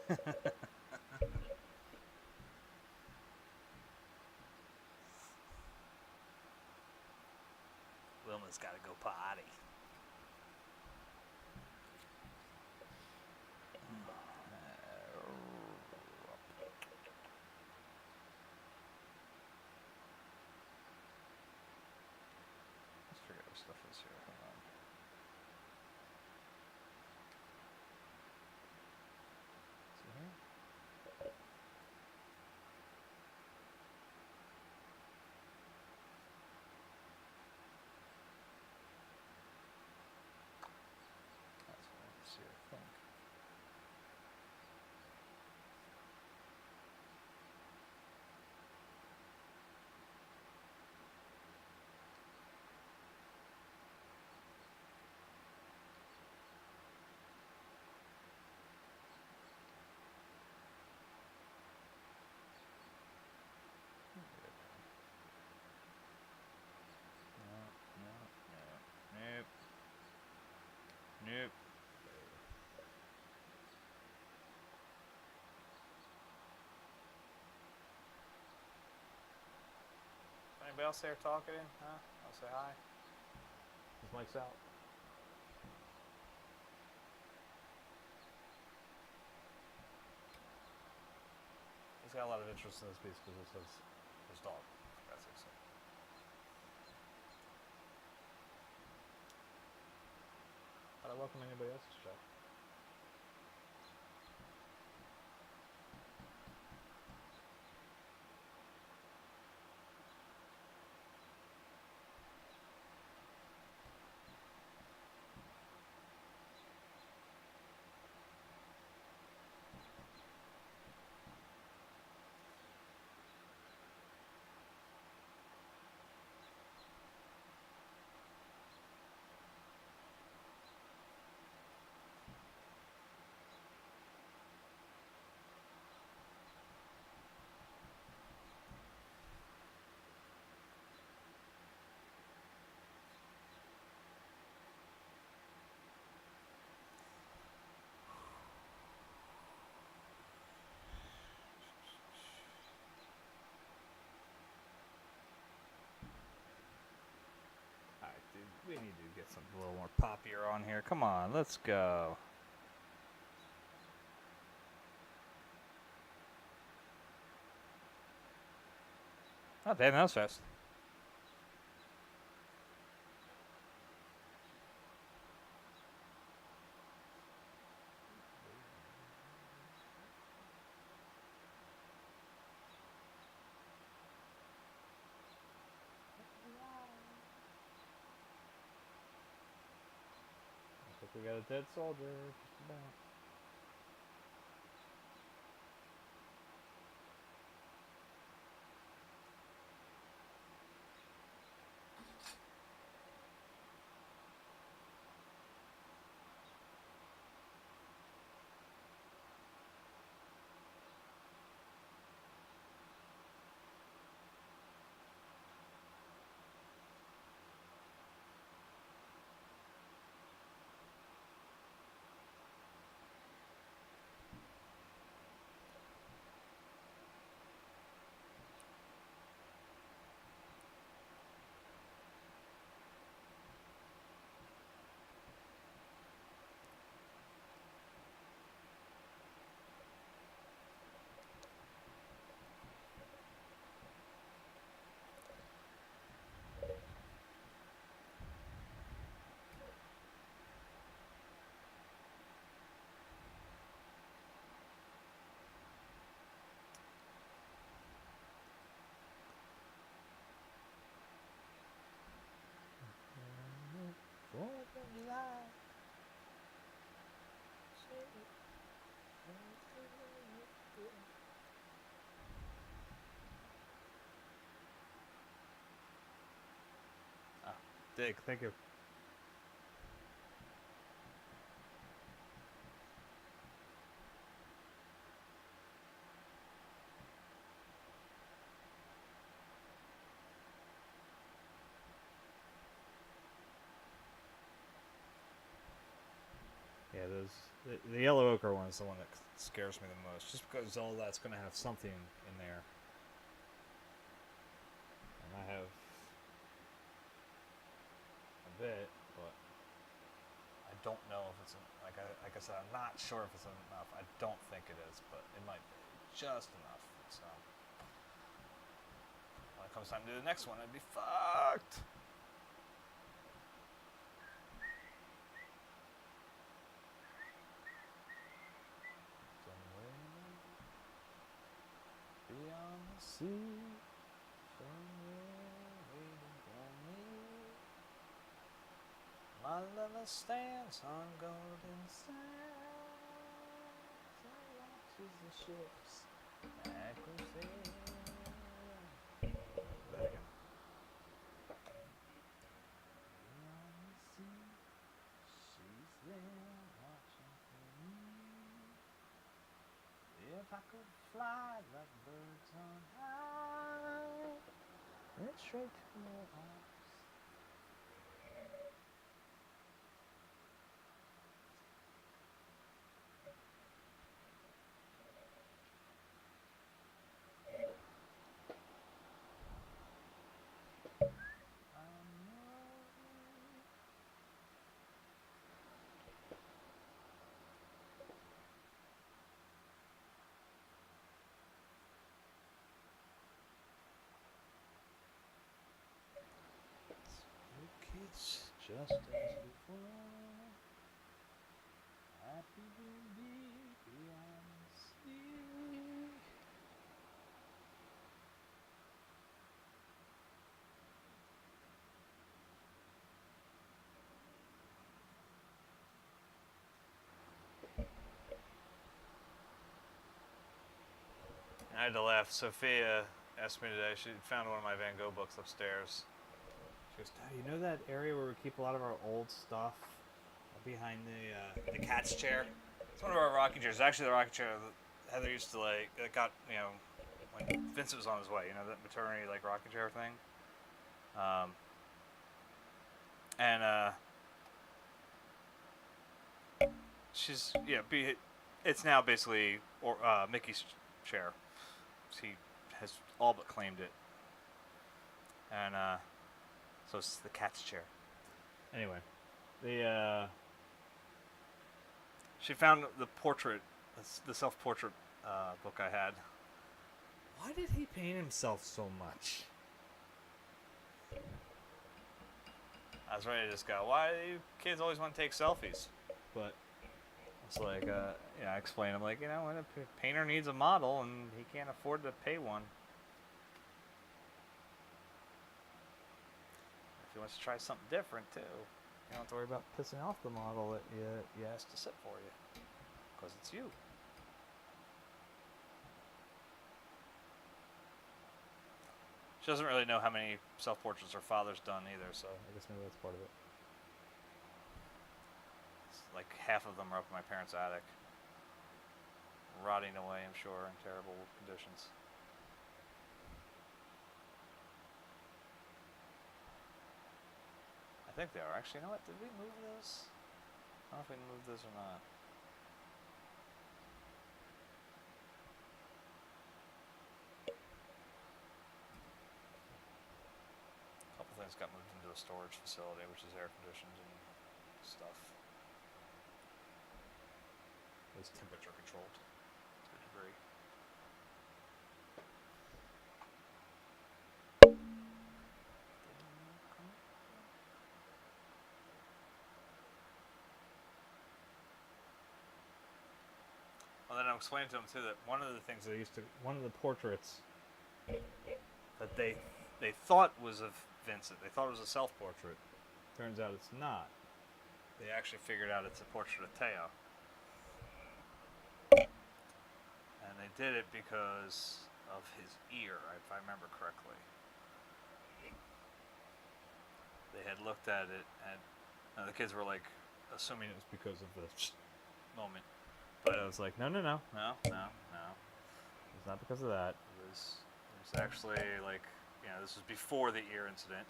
Wilma's got to go potty. Let's figure out what stuff is here. Hold on. See here? That's what I can see, I think. Nope. Nope. Anybody else there talking? Huh? I'll say hi. His mic's out. He's got a lot of interest in this piece because it says his dog. That's it. But I welcome anybody else to check. Alright, dude, we need to get something a little more poppier on here. Come on, let's go. Oh, damn, that was fast. I think we got a dead soldier, just about. Dig, thank you. Yeah, those the yellow ochre one is the one that scares me the most, just because all that's going to have something in there. And I have a bit, but I don't know if it's like I said, I'm not sure if it's enough. I don't think it is, but it might be just enough. So when it comes time to do the next one, I'd be fucked. Beyond the sea, somewhere waiting for me. My lover stands on golden sands and watches the ships that go sailing. There you go. Beyond the sea, she's there watching for me. If I could fly like birds on high, then straight to your arms. It's just as before. Happy to be beyond the sea. I had to laugh. Sophia asked me today. She found one of my Van Gogh books upstairs. She goes, "Dad, you know that area where we keep a lot of our old stuff behind the cat's chair? It's one of our rocking chairs. It's actually the rocking chair that Heather used to like. It got when Vincent was on his way. You know that maternity like rocking chair thing. She's it's now basically Mickey's chair. He has all but claimed it, and so it's the cat's chair. Anyway, she found the portrait, the self-portrait book I had. Why did he paint himself so much? I was ready to just go, why do you kids always want to take selfies? But it's like, I explained, I'm like, when a painter needs a model and he can't afford to pay one. If he wants to try something different too, you don't have to worry about pissing off the model that you asked to sit for you, because it's you. She doesn't really know how many self-portraits her father's done either, so I guess maybe that's part of it. It's like half of them are up in my parents' attic, rotting away, I'm sure, in terrible conditions. I think they are. Actually, you know what? Did we move this? I don't know if we moved this or not. Things got moved into a storage facility, which is air conditioned and stuff. It was temperature controlled to a degree. Well, then I'm explaining to them too that one of the things one of the portraits that they thought was of Vincent. They thought it was a self-portrait. Turns out it's not. They actually figured out it's a portrait of Teo. And they did it because of his ear, if I remember correctly. They had looked at it, and the kids were like assuming it was because of the moment. But I was like, no. It's not because of that. It was actually like, this was before the ear incident.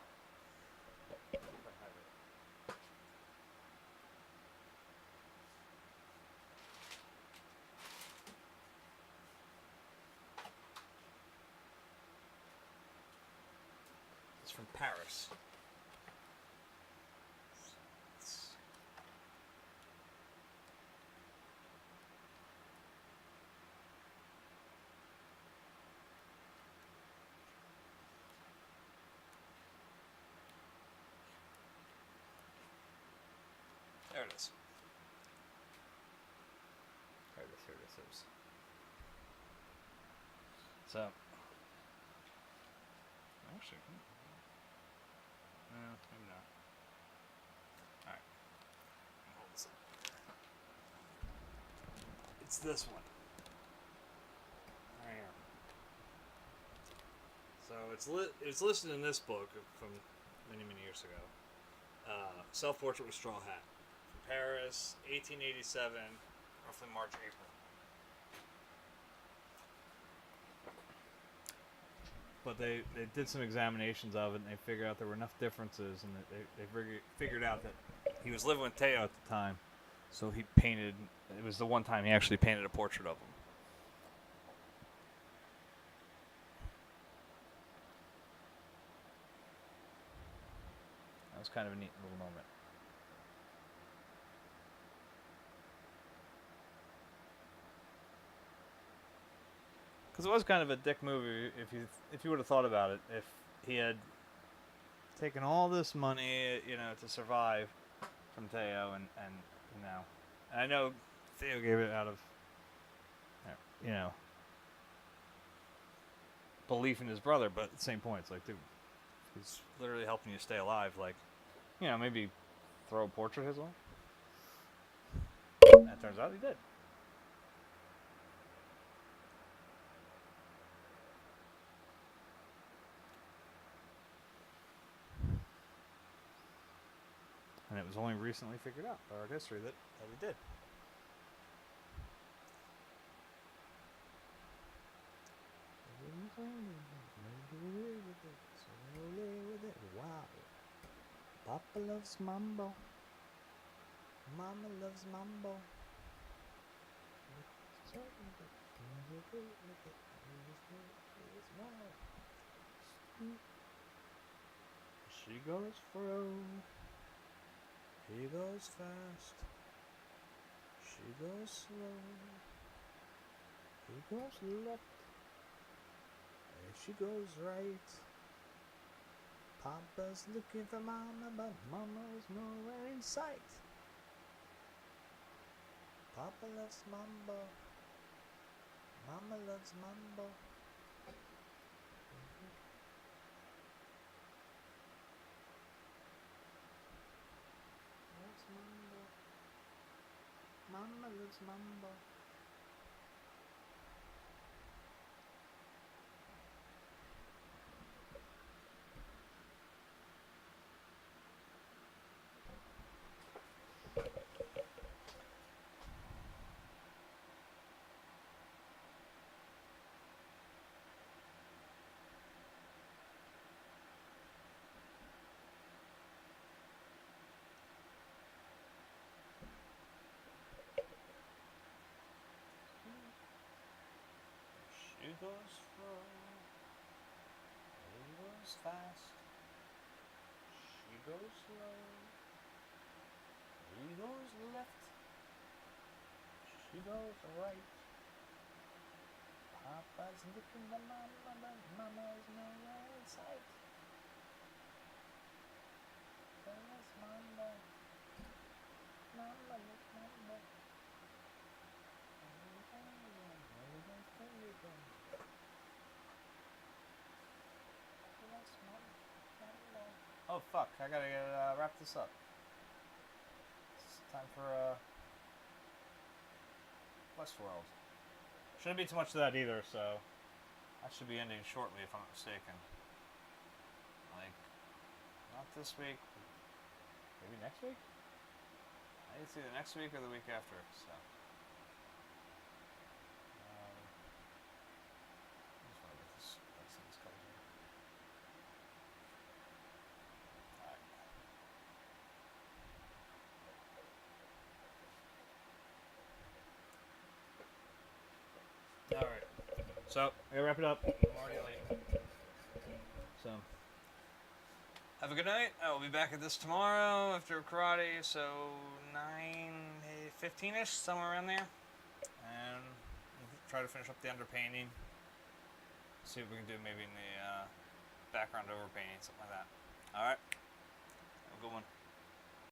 Paris. There it is. Here it is. Here it is. So, actually, no, maybe not. All right, hold this up. It's this one. Right here. So it's listed in this book from many years ago. Self-portrait with straw hat. From Paris, 1887, roughly March, April. But they did some examinations of it, and they figured out there were enough differences, and they figured out that he was living with Teo at the time, so he painted. It was the one time he actually painted a portrait of him. That was kind of a neat little moment. Because it was kind of a dick movie if you would have thought about it. If he had taken all this money, to survive from Theo, and I know Theo gave it out of, belief in his brother, but at the same point, it's like, dude, he's literally helping you stay alive. Like, maybe throw a portrait his way. That turns out he did. And it was only recently figured out by art history that he did. Wow. Papa loves mambo. Mama loves mambo. She goes fro. He goes fast. She goes slow. He goes left. And she goes right. Papa's looking for Mama, but Mama's nowhere in sight. Papa loves mambo. Mama loves mambo. Loves mambo. Mama loves mambo. She goes slow, he goes fast. She goes slow, he goes left. She goes right. Papa's looking for Mama, but Mama's nowhere in sight. There's Mama. Mama loves Mama. Oh fuck, I gotta wrap this up. It's time for Westworld. Shouldn't be too much of that either, so I should be ending shortly if I'm not mistaken. Like, not this week, maybe next week? I think it's either next week or the week after, so. I just want to get this things covered here. Alright. So, I gotta wrap it up. I'm already late. So, Have a good night. I will be back at this tomorrow after karate, so 9:15ish, somewhere around there. And we'll try to finish up the underpainting. See what we can do maybe in the background overpainting, something like that. Alright. Have a good one.